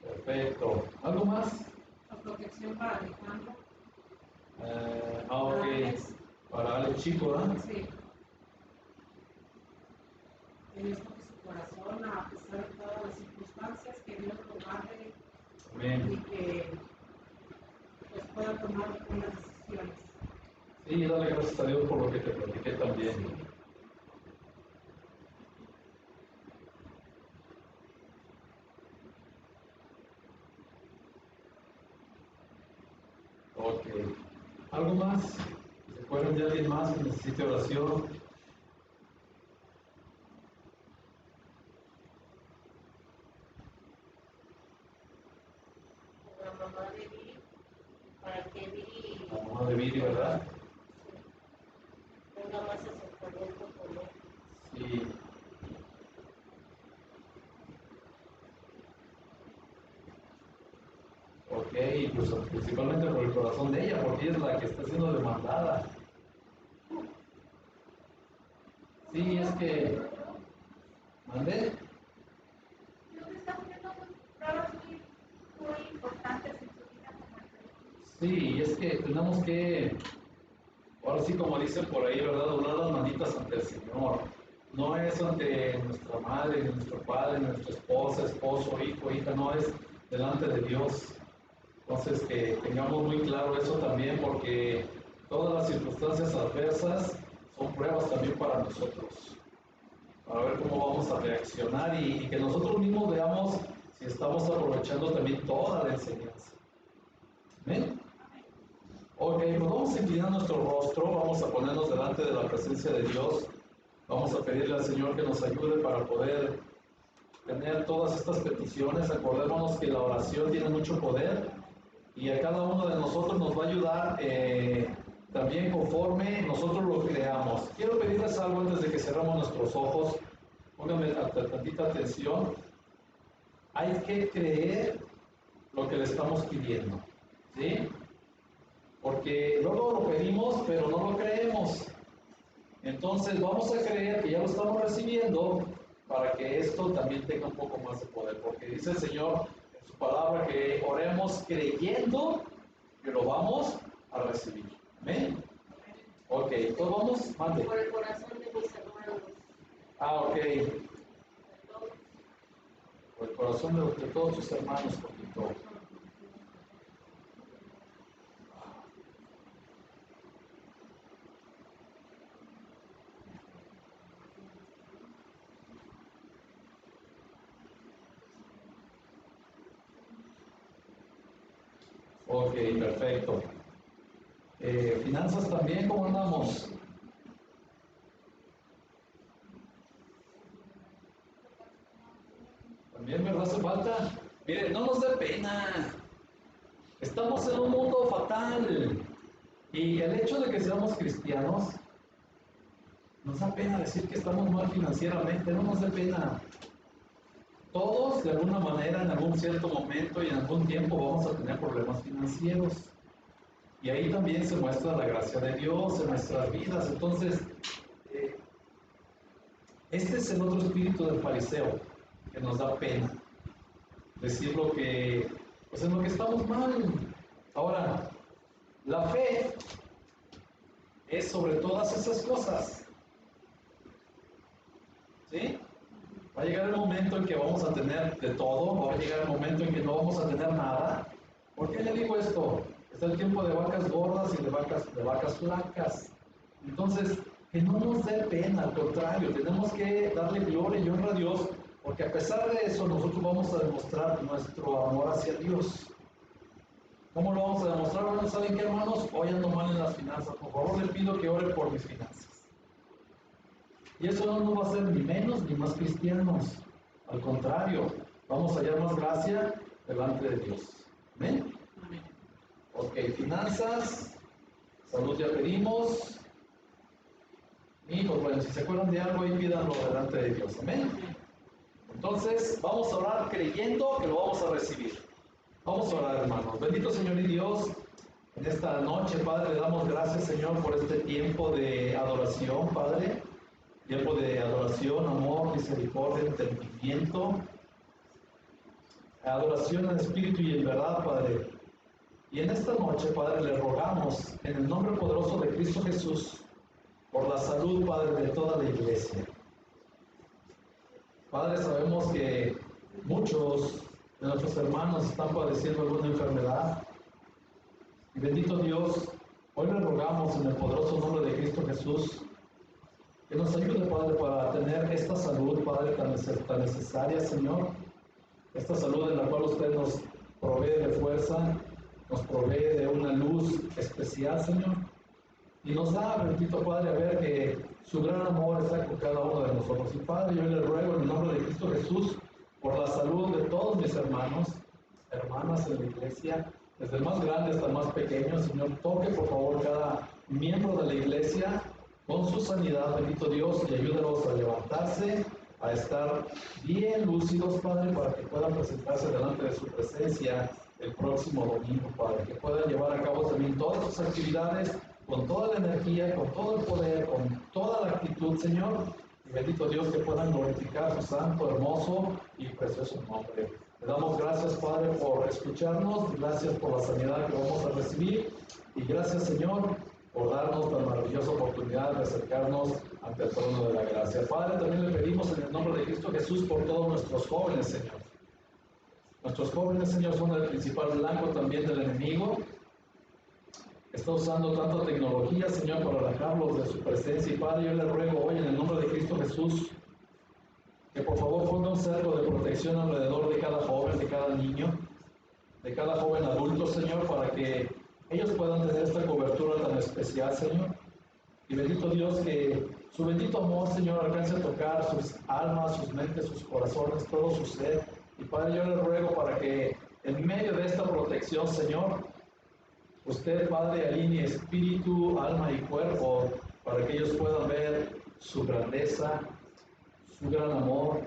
Perfecto. ¿Algo más? La protección para Alejandro. Ok. Alex. Para Alex Chico, ¿verdad? Sí. En esto que su corazón, a pesar de todas las circunstancias, que Dios lo guarde Amén. y que pues, pueda tomar buenas decisiones. Sí, dale gracias a Dios por lo que te platiqué también. Sí. Ok. ¿Algo más? ¿Se acuerdan de alguien más que necesite oración? La mamá de Viri, para que Viri La mamá de Viri, ¿verdad? tenga más acercamiento con él. Sí. Ok, pues principalmente por el corazón de ella, porque ella es la que está siendo demandada. Sí, es que... ¿Mande? Dios está haciendo pruebas muy importantes en su vida como el Sí, es que tenemos que, ahora sí como dicen por ahí, ¿verdad? Doblar las manitas ante el Señor. No es ante nuestra madre, ni nuestro padre, ni nuestra esposa, esposo, hijo, hija, no es delante de Dios. Entonces que tengamos muy claro eso también, porque todas las circunstancias adversas son pruebas también para nosotros, para ver cómo vamos a reaccionar y que nosotros mismos veamos si estamos aprovechando también toda la enseñanza. ¿Amén? Ok, pues vamos a inclinar nuestro rostro, vamos a ponernos delante de la presencia de Dios, vamos a pedirle al Señor que nos ayude para poder tener todas estas peticiones. Acordémonos que la oración tiene mucho poder y a cada uno de nosotros nos va a ayudar también conforme nosotros lo creamos. Quiero pedirles algo antes de que cerramos nuestros ojos, pónganme tantita atención. Hay que creer lo que le estamos pidiendo, ¿sí? Porque luego lo pedimos, pero no lo creemos. Entonces vamos a creer que ya lo estamos recibiendo para que esto también tenga un poco más de poder. Porque dice el Señor en su palabra que oremos creyendo que lo vamos a recibir. ¿Amén? Ok, entonces vamos, mande. Por el corazón de mis hermanos. Ah, ok. De todos. por el corazón de todos tus hermanos por todo. Ok, perfecto. Finanzas también, ¿cómo andamos? También, ¿verdad? Hace falta. Mire, no nos dé pena. Estamos en un mundo fatal. Y el hecho de que seamos cristianos, nos da pena decir que estamos mal financieramente, no nos dé pena. Todos, de alguna manera, en algún cierto momento y en algún tiempo vamos a tener problemas financieros. Y ahí también se muestra la gracia de Dios en nuestras vidas. Entonces, este es el otro espíritu del fariseo, que nos da pena decir lo que, pues en lo que estamos mal. Ahora, la fe es sobre todas esas cosas. ¿Sí? Va a llegar el momento en que vamos a tener de todo, va a llegar el momento en que no vamos a tener nada. ¿Por qué le digo esto? Es el tiempo de vacas gordas y de vacas flacas. Entonces, que no nos dé pena, al contrario, tenemos que darle gloria y honra a Dios, porque a pesar de eso nosotros vamos a demostrar nuestro amor hacia Dios. ¿Cómo lo vamos a demostrar? Bueno, ¿saben qué, hermanos? Hoy ando mal en las finanzas. Por favor, le pido que ore por mis finanzas. Y eso no nos va a hacer ni menos ni más cristianos. Al contrario, vamos a hallar más gracia delante de Dios. ¿Amén? Ok, finanzas, salud ya pedimos. Y pues bueno, si se acuerdan de algo, ahí pídanlo delante de Dios. Amén. Entonces, vamos a orar creyendo que lo vamos a recibir. Vamos a orar, hermanos. Bendito Señor y Dios, en esta noche, Padre, le damos gracias, Señor, por este tiempo de adoración, Padre. Tiempo de adoración, amor, misericordia, entendimiento. Adoración en espíritu y en verdad, Padre. Y en esta noche, Padre, le rogamos, en el nombre poderoso de Cristo Jesús, por la salud, Padre, de toda la iglesia. Padre, sabemos que muchos de nuestros hermanos están padeciendo alguna enfermedad. Y bendito Dios, hoy le rogamos en el poderoso nombre de Cristo Jesús, que nos ayude, Padre, para tener esta salud, Padre, tan necesaria, Señor. Esta salud en la cual usted nos provee de fuerza, nos provee de una luz especial, Señor. Y nos da, bendito Padre, a ver que su gran amor está con cada uno de nosotros. Y Padre, yo le ruego en el nombre de Cristo Jesús por la salud de todos mis hermanos, hermanas en la iglesia, desde el más grande hasta el más pequeño. Señor, toque por favor cada miembro de la iglesia con su sanidad, bendito Dios, y ayúdanos a levantarse, a estar bien lúcidos, Padre, para que puedan presentarse delante de su presencia el próximo domingo, Padre, que puedan llevar a cabo también todas sus actividades con toda la energía, con todo el poder, con toda la actitud, Señor, y bendito Dios, que puedan glorificar su santo, hermoso y precioso nombre. Le damos gracias, Padre, por escucharnos, gracias por la sanidad que vamos a recibir, y gracias, Señor, por darnos la maravillosa oportunidad de acercarnos ante el trono de la gracia. Padre, también le pedimos en el nombre de Cristo Jesús por todos nuestros jóvenes, Señor. Nuestros jóvenes, Señor, son el principal blanco también del enemigo. Está usando tanta tecnología, Señor, para alejarlos de su presencia. Y Padre, yo le ruego hoy en el nombre de Cristo Jesús que por favor ponga un cerco de protección alrededor de cada joven, de cada niño, de cada joven adulto, Señor, para que ellos puedan tener esta cobertura tan especial, Señor. Y bendito Dios, que su bendito amor, Señor, alcance a tocar sus almas, sus mentes, sus corazones, todo su ser. Y Padre, yo le ruego para que en medio de esta protección, Señor, usted, Padre, alinee espíritu, alma y cuerpo para que ellos puedan ver su grandeza, su gran amor,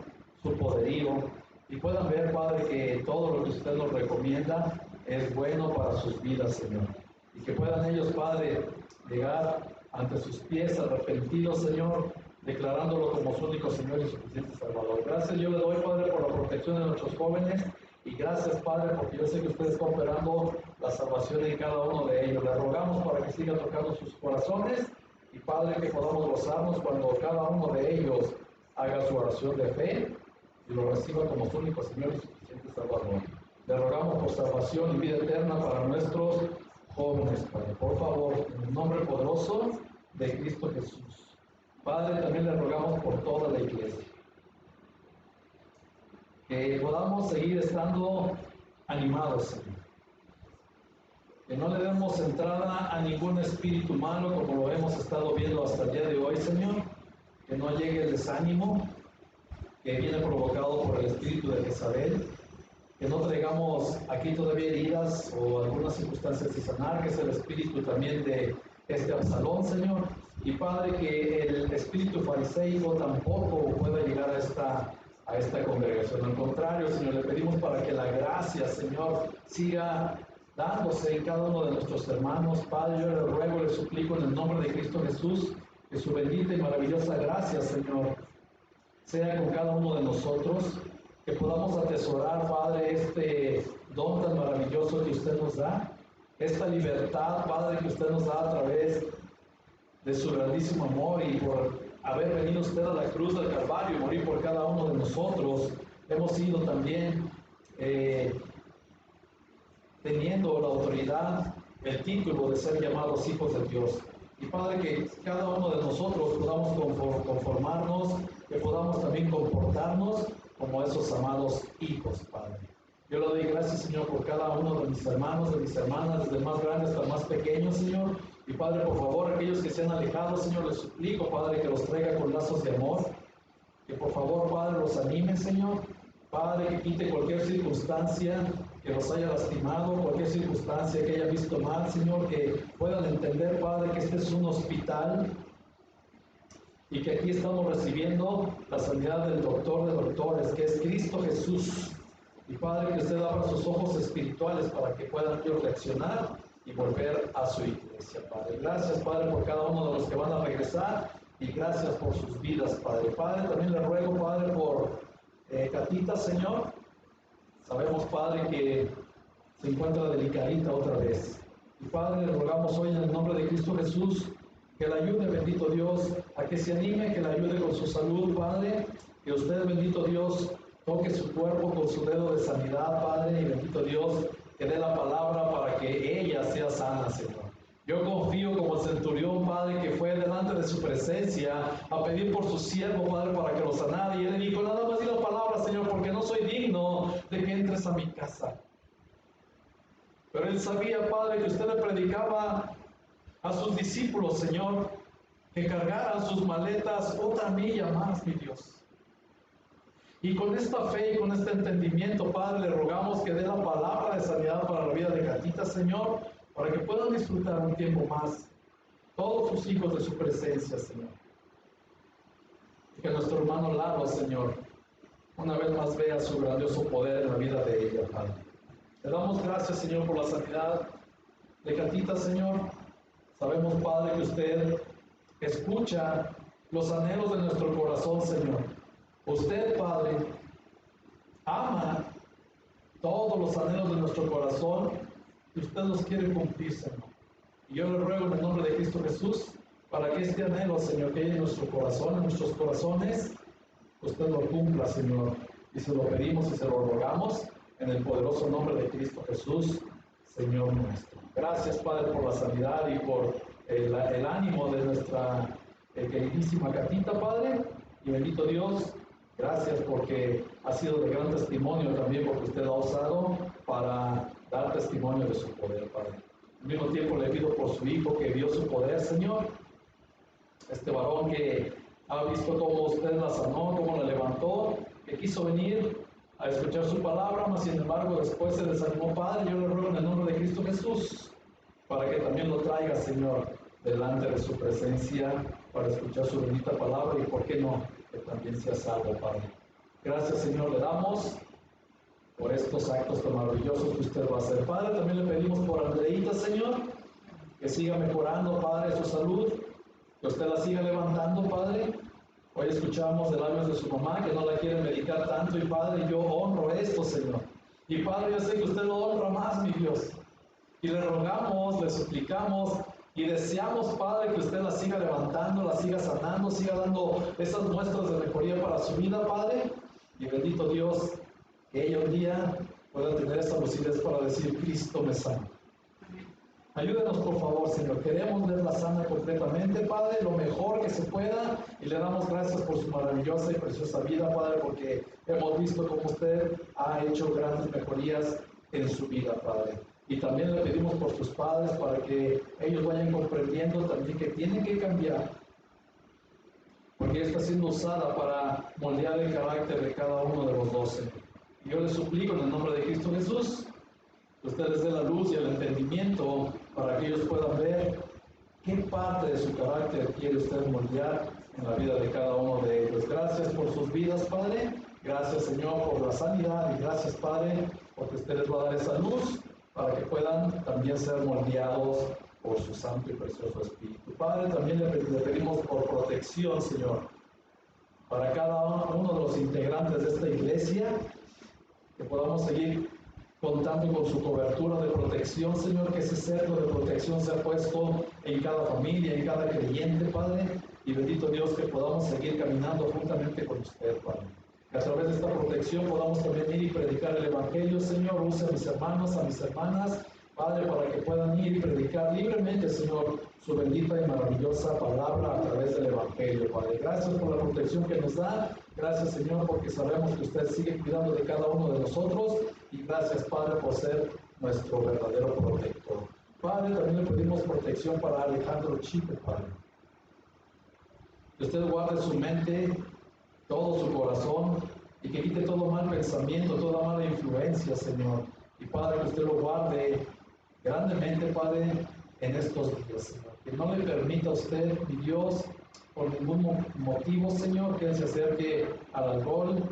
su poderío, y puedan ver, Padre, que todo lo que usted nos recomienda es bueno para sus vidas, Señor. Y que puedan ellos, Padre, llegar ante sus pies arrepentidos, Señor, declarándolo como su único Señor y suficiente Salvador. Gracias yo le doy, Padre, por la protección de nuestros jóvenes. Y gracias, Padre, porque yo sé que usted está operando la salvación en cada uno de ellos. Le rogamos para que siga tocando sus corazones y, Padre, que podamos gozarnos cuando cada uno de ellos haga su oración de fe y lo reciba como su único Señor y suficiente Salvador. Le rogamos por salvación y vida eterna para nuestros jóvenes, Padre. Por favor, en el nombre poderoso de Cristo Jesús. Padre, también le rogamos por toda la iglesia. Que podamos seguir estando animados, Señor. Que no le demos entrada a ningún espíritu malo como lo hemos estado viendo hasta el día de hoy, Señor. Que no llegue el desánimo que viene provocado por el espíritu de Jezabel. Que no traigamos aquí todavía heridas o algunas circunstancias de sanar, que es el espíritu también de este Absalón, Señor. Y Padre, que el espíritu fariseico tampoco pueda llegar a esta congregación. Al contrario, Señor, le pedimos para que la gracia, Señor, siga dándose en cada uno de nuestros hermanos. Padre, yo le ruego, le suplico en el nombre de Cristo Jesús, que su bendita y maravillosa gracia, Señor, sea con cada uno de nosotros, que podamos atesorar, Padre, este don tan maravilloso que usted nos da, esta libertad, Padre, que usted nos da a través de su grandísimo amor y por haber venido usted a la cruz del Calvario y morir por cada uno de nosotros. Hemos sido también teniendo la autoridad, el título de ser llamados hijos de Dios. Y Padre, que cada uno de nosotros podamos conformarnos, que podamos también comportarnos como esos amados hijos, Padre. Yo le doy gracias, Señor, por cada uno de mis hermanos, de mis hermanas, desde el más grande hasta el más pequeño, Señor. Y Padre, por favor, aquellos que se han alejado, Señor, les suplico, Padre, que los traiga con lazos de amor. Que por favor, Padre, los anime, Señor. Padre, que quite cualquier circunstancia que los haya lastimado, cualquier circunstancia que haya visto mal, Señor, que puedan entender, Padre, que este es un hospital y que aquí estamos recibiendo la sanidad del doctor de doctores, que es Cristo Jesús. Y Padre, que usted abra sus ojos espirituales para que puedan ellos reaccionar y volver a su iglesia, Padre. Gracias, Padre, por cada uno de los que van a regresar y gracias por sus vidas, Padre. Padre, también le ruego, Padre, por Catita, Señor. Sabemos, Padre, que se encuentra delicadita otra vez. Y Padre, le rogamos hoy en el nombre de Cristo Jesús que la ayude, bendito Dios, a que se anime, que la ayude con su salud, Padre. Que usted, bendito Dios, toque su cuerpo con su dedo de sanidad, Padre. Y bendito Dios, que dé la palabra para que ella sea sana, Señor. Yo confío como el centurión, Padre, que fue delante de su presencia a pedir por su siervo, Padre, para que lo sanara. Y él le dijo, nada más di la palabra, Señor, porque no soy digno de que entres a mi casa. Pero él sabía, Padre, que usted le predicaba a sus discípulos, Señor, que cargaran sus maletas otra milla más, mi Dios. Y con esta fe y con este entendimiento, Padre, le rogamos que dé la palabra de sanidad para la vida de Catita, Señor, para que puedan disfrutar un tiempo más todos sus hijos de su presencia, Señor. Y que nuestro hermano Lalo, Señor, una vez más vea su grandioso poder en la vida de ella, Padre. Le damos gracias, Señor, por la sanidad de Catita, Señor. Sabemos, Padre, que usted escucha los anhelos de nuestro corazón, Señor. Usted, Padre, ama todos los anhelos de nuestro corazón y usted los quiere cumplir, Señor. Y yo le ruego en el nombre de Cristo Jesús para que este anhelo, Señor, que hay en nuestro corazón, en nuestros corazones, usted lo cumpla, Señor. Y se lo pedimos y se lo rogamos en el poderoso nombre de Cristo Jesús, Señor nuestro. Gracias, Padre, por la sanidad y por el ánimo de nuestra queridísima Catita, Padre. Y bendito Dios, gracias porque ha sido de gran testimonio también, porque usted ha usado para dar testimonio de su poder, Padre. Al mismo tiempo le pido por su hijo que vio su poder, Señor. Este varón que ha visto cómo usted la sanó, cómo la levantó, que quiso venir a escuchar su palabra, mas sin embargo después se desanimó, Padre. Yo le ruego en el nombre de Cristo Jesús para que también lo traiga, Señor, delante de su presencia para escuchar su bendita palabra y, ¿por qué no?, que también sea salvo, Padre. Gracias, Señor, le damos por estos actos tan maravillosos que usted va a hacer. Padre, también le pedimos por Andreita, Señor, que siga mejorando, Padre, su salud, que usted la siga levantando, Padre. Hoy escuchamos de labios de su mamá que no la quiere medicar tanto y, Padre, yo honro esto, Señor. Y, Padre, yo sé que usted lo honra más, mi Dios. Y le rogamos, le suplicamos y deseamos, Padre, que usted la siga levantando, la siga sanando, siga dando esas muestras de mejoría para su vida, Padre. Y bendito Dios, que ella un día pueda tener esa lucidez para decir, Cristo me sana. Ayúdanos por favor, Señor. Queremos verla sana completamente, Padre, lo mejor que se pueda. Y le damos gracias por su maravillosa y preciosa vida, Padre, porque hemos visto cómo usted ha hecho grandes mejorías en su vida, Padre. Y también le pedimos por sus padres para que ellos vayan comprendiendo también que tienen que cambiar. Porque ella está siendo usada para moldear el carácter de cada uno de los 12. Y yo les suplico en el nombre de Cristo Jesús, que usted les dé la luz y el entendimiento para que ellos puedan ver qué parte de su carácter quiere usted moldear en la vida de cada uno de ellos. Gracias por sus vidas, Padre. Gracias, Señor, por la sanidad. Y gracias, Padre, porque usted les va a dar esa luz para que puedan también ser moldeados por su santo y precioso Espíritu. Padre, también le pedimos por protección, Señor, para cada uno de los integrantes de esta iglesia, que podamos seguir contando con su cobertura de protección, Señor, que ese cerco de protección sea puesto en cada familia, en cada creyente, Padre, y bendito Dios, que podamos seguir caminando juntamente con usted, Padre. Que a través de esta protección podamos también ir y predicar el Evangelio, Señor. Use a mis hermanos, a mis hermanas, Padre, para que puedan ir y predicar libremente, Señor, su bendita y maravillosa palabra a través del Evangelio, Padre. Gracias por la protección que nos da. Gracias, Señor, porque sabemos que usted sigue cuidando de cada uno de nosotros. Y gracias, Padre, por ser nuestro verdadero protector. Padre, también le pedimos protección para Alejandro Chico, Padre. Que usted guarde su mente, todo su corazón, y que quite todo mal pensamiento, toda mala influencia, Señor. Y Padre, que usted lo guarde grandemente, Padre, en estos días, Señor. Que no le permita a usted, mi Dios, por ningún motivo, Señor, que Él se acerque al alcohol,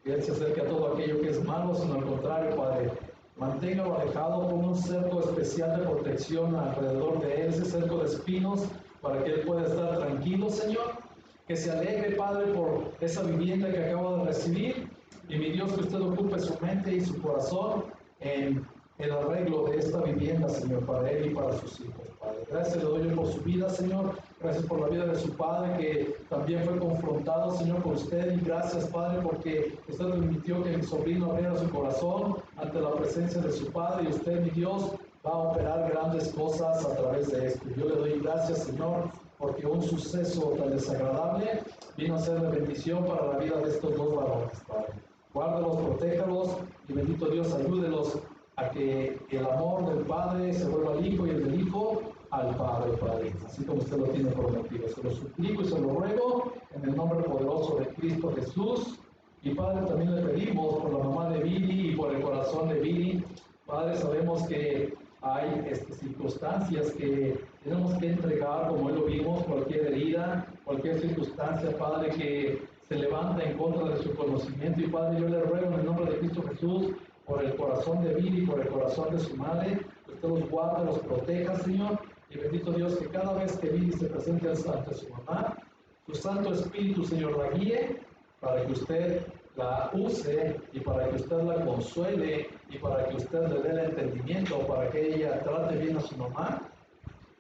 que Él se acerque a todo aquello que es malo, sino al contrario, Padre. Manténgalo alejado con un cerco especial de protección alrededor de Él, ese cerco de espinos, para que Él pueda estar tranquilo, Señor. Que se alegre, Padre, por esa vivienda que acaba de recibir. Y mi Dios, que usted ocupe su mente y su corazón en el arreglo de esta vivienda, Señor, para él y para sus hijos, Padre. Gracias le doy por su vida, Señor. Gracias por la vida de su padre, que también fue confrontado, Señor, por usted. Y gracias, Padre, porque usted permitió que mi sobrino abriera su corazón ante la presencia de su padre. Y usted, mi Dios, va a operar grandes cosas a través de esto. Yo le doy gracias, Señor, porque un suceso tan desagradable vino a ser de bendición para la vida de estos dos varones, Padre. Guárdalos, protéjalos y bendito Dios, ayúdelos a que el amor del Padre se vuelva al Hijo y el del Hijo al Padre, Padre, así como usted lo tiene prometido. Se lo suplico y se lo ruego en el nombre poderoso de Cristo Jesús. Y Padre, también le pedimos por la mamá de Viri y por el corazón de Viri. Padre, sabemos que hay circunstancias que tenemos que entregar, como hoy lo vimos, cualquier herida, cualquier circunstancia, Padre, que se levanta en contra de su conocimiento. Y Padre, yo le ruego en el nombre de Cristo Jesús, por el corazón de Viri, por el corazón de su madre, que usted los guarde, los proteja, Señor. Y bendito Dios, que cada vez que Viri se presente ante su mamá, su Santo Espíritu, Señor, la guíe para que usted la use y para que usted la consuele y para que usted le dé el entendimiento, para que ella trate bien a su mamá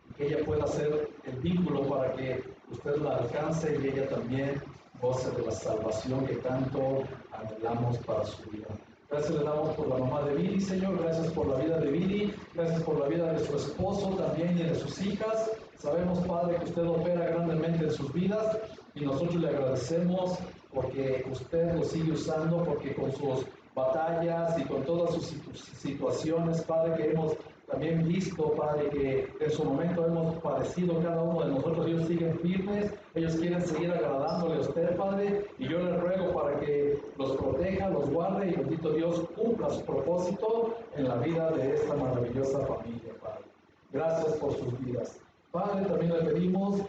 y que ella pueda hacer el vínculo para que usted la alcance y ella también goce de la salvación que tanto anhelamos para su vida. Gracias le damos por la mamá de Viri, Señor. Gracias por la vida de Viri. Gracias por la vida de su esposo también y de sus hijas. Sabemos, Padre, que usted opera grandemente en sus vidas y nosotros le agradecemos porque usted lo sigue usando, porque con sus batallas y con todas sus situaciones, Padre, que hemos también visto, Padre, que en su momento hemos padecido cada uno de nosotros, ellos siguen firmes, ellos quieren seguir agradándole a usted, Padre, y yo le ruego para que los proteja, los guarde y bendito Dios cumpla su propósito en la vida de esta maravillosa familia, Padre. Gracias por sus vidas. Padre, también le pedimos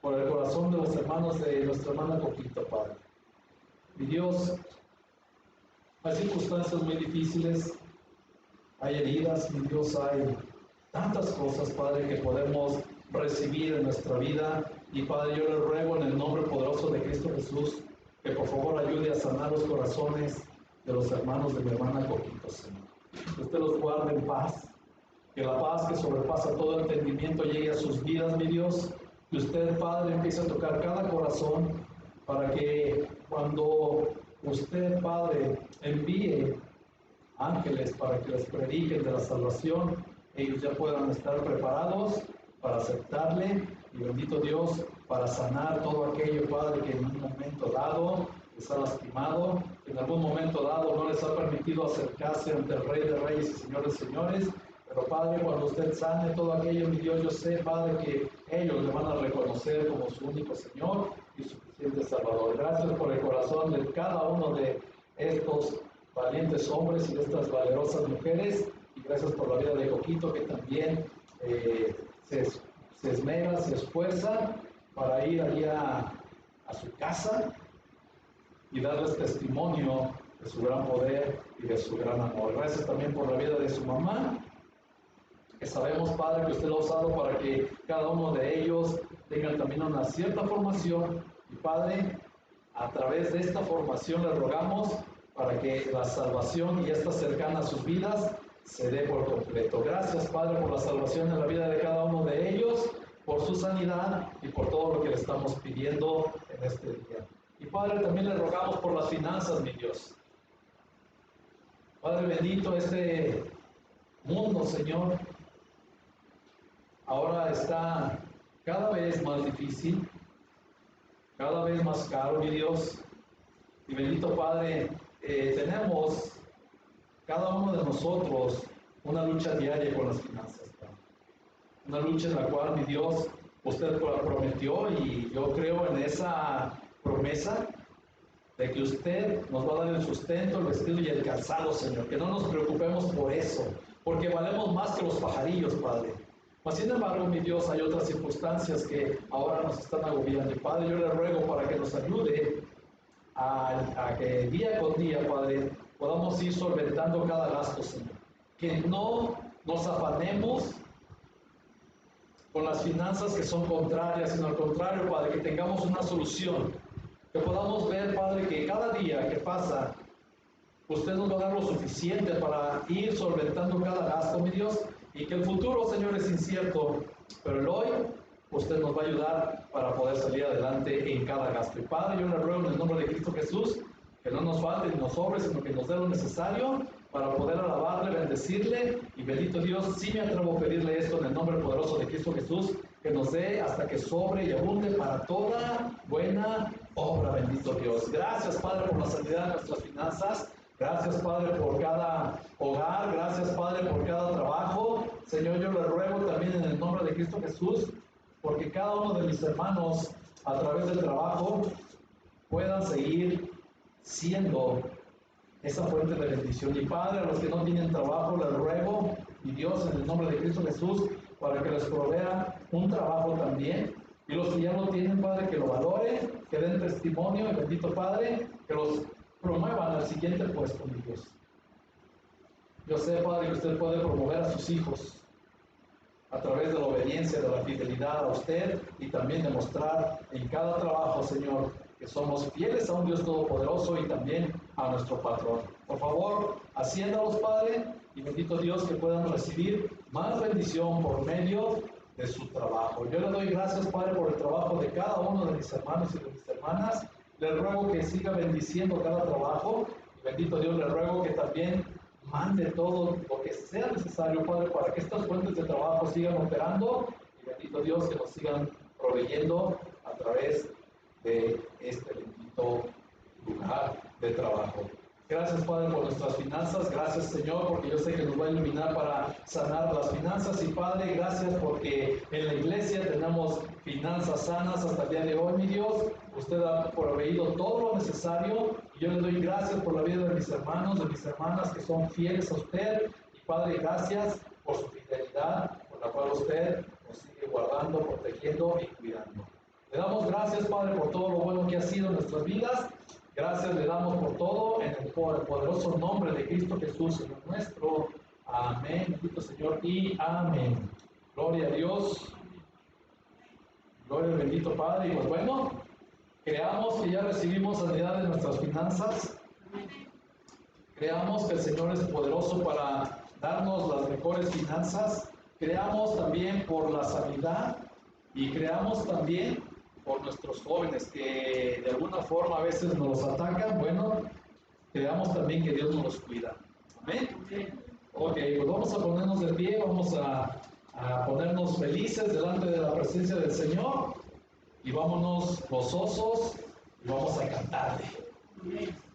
por el corazón de los hermanos de nuestra hermana Coquito, Padre. Mi Dios, hay circunstancias muy difíciles, hay heridas, mi Dios, hay tantas cosas, Padre, que podemos recibir en nuestra vida. Y Padre, yo le ruego en el nombre poderoso de Cristo Jesús, que por favor ayude a sanar los corazones de los hermanos de mi hermana Coquito, Señor. Que usted los guarde en paz, que la paz que sobrepasa todo entendimiento llegue a sus vidas, mi Dios. Que usted, Padre, empiece a tocar cada corazón para que cuando usted, Padre, envíe ángeles para que les prediquen de la salvación, ellos ya puedan estar preparados para aceptarle, y bendito Dios, para sanar todo aquello, Padre, que en un momento dado les ha lastimado, que en algún momento dado no les ha permitido acercarse ante el Rey de Reyes y Señor de Señores. Pero Padre, cuando usted sane todo aquello, mi Dios, yo sé, Padre, que ellos le van a reconocer como su único Señor y suficiente Salvador. Gracias por el corazón de cada uno de estos valientes hombres y de estas valerosas mujeres, y gracias por la vida de Coquito, que también se esmera, se esfuerza para ir allá a su casa y darles testimonio de su gran poder y de su gran amor. Gracias también por la vida de su mamá, que sabemos, Padre, que usted lo ha usado para que cada uno de ellos tengan también una cierta formación. Y Padre, a través de esta formación le rogamos para que la salvación y esta cercana a sus vidas se dé por completo. Gracias, Padre, por la salvación en la vida de cada uno de ellos, por su sanidad y por todo lo que le estamos pidiendo en este día. Y Padre, también le rogamos por las finanzas, mi Dios. Padre bendito, este mundo, Señor, ahora está cada vez más difícil, cada vez más caro, mi Dios. Y bendito Padre, tenemos cada uno de nosotros una lucha diaria con las finanzas, Padre. Una lucha en la cual, mi Dios, usted prometió, y yo creo en esa promesa de que usted nos va a dar el sustento, el vestido y el calzado, Señor. Que no nos preocupemos por eso, porque valemos más que los pajarillos, Padre. Mas, sin embargo, mi Dios, hay otras circunstancias que ahora nos están agobiando. Y Padre, yo le ruego para que nos ayude a que día con día, Padre, podamos ir solventando cada gasto, Señor. Que no nos afanemos con las finanzas que son contrarias, sino al contrario, Padre, que tengamos una solución. Que podamos ver, Padre, que cada día que pasa, usted nos va a dar lo suficiente para ir solventando cada gasto, mi Dios, y que el futuro, Señor, es incierto, pero el hoy, usted nos va a ayudar para poder salir adelante en cada gasto. Y Padre, yo le ruego en el nombre de Cristo Jesús, que no nos falte ni nos sobre, sino que nos dé lo necesario para poder alabarle, bendecirle, y bendito Dios, sí me atrevo a pedirle esto en el nombre poderoso de Cristo Jesús, que nos dé hasta que sobre y abunde para toda buena obra, bendito Dios. Gracias, Padre, por la sanidad de nuestras finanzas. Gracias, Padre, por cada hogar. Gracias, Padre, por cada trabajo. Señor, yo le ruego también en el nombre de Cristo Jesús, porque cada uno de mis hermanos, a través del trabajo, puedan seguir siendo esa fuente de bendición. Y Padre, a los que no tienen trabajo, les ruego, mi Dios, en el nombre de Cristo Jesús, para que les provea un trabajo también. Y los que ya lo tienen, Padre, que lo valoren, que den testimonio, y bendito Padre, que los promuevan al siguiente puesto, mi Dios. Yo sé, Padre, que usted puede promover a sus hijos a través de la obediencia, de la fidelidad a usted, y también demostrar en cada trabajo, Señor, que somos fieles a un Dios todopoderoso y también a nuestro patrón. Por favor, haciéndolos, Padre, y bendito Dios, que puedan recibir más bendición por medio de su trabajo. Yo le doy gracias, Padre, por el trabajo de cada uno de mis hermanos y de mis hermanas. Le ruego que siga bendiciendo cada trabajo. Y bendito Dios, le ruego que también mande todo lo que sea necesario, Padre, para que estas fuentes de trabajo sigan operando. Y bendito Dios, que nos sigan proveyendo a través de este bendito lugar de trabajo. Gracias, Padre, por nuestras finanzas. Gracias, Señor, porque yo sé que nos va a iluminar para sanar las finanzas. Y Padre, gracias porque en la iglesia tenemos finanzas sanas hasta el día de hoy, mi Dios. Usted ha proveído todo lo necesario. Y yo le doy gracias por la vida de mis hermanos, de mis hermanas que son fieles a usted. Y Padre, gracias por su fidelidad, por la cual usted nos sigue guardando, protegiendo y cuidando. Le damos gracias, Padre, por todo lo bueno que ha sido en nuestras vidas. Gracias le damos por todo en el poderoso nombre de Cristo Jesús, Señor nuestro. Amén, bendito Señor, y amén. Gloria a Dios. Gloria al bendito Padre. Y pues bueno, creamos que ya recibimos sanidad de nuestras finanzas. Creamos que el Señor es poderoso para darnos las mejores finanzas. Creamos también por la sanidad y creamos también por nuestros jóvenes que de alguna forma a veces nos atacan, bueno, creamos también que Dios nos los cuida. Amén. Ok, pues vamos a ponernos de pie, vamos a ponernos felices delante de la presencia del Señor y vámonos gozosos y vamos a cantarle. Amén.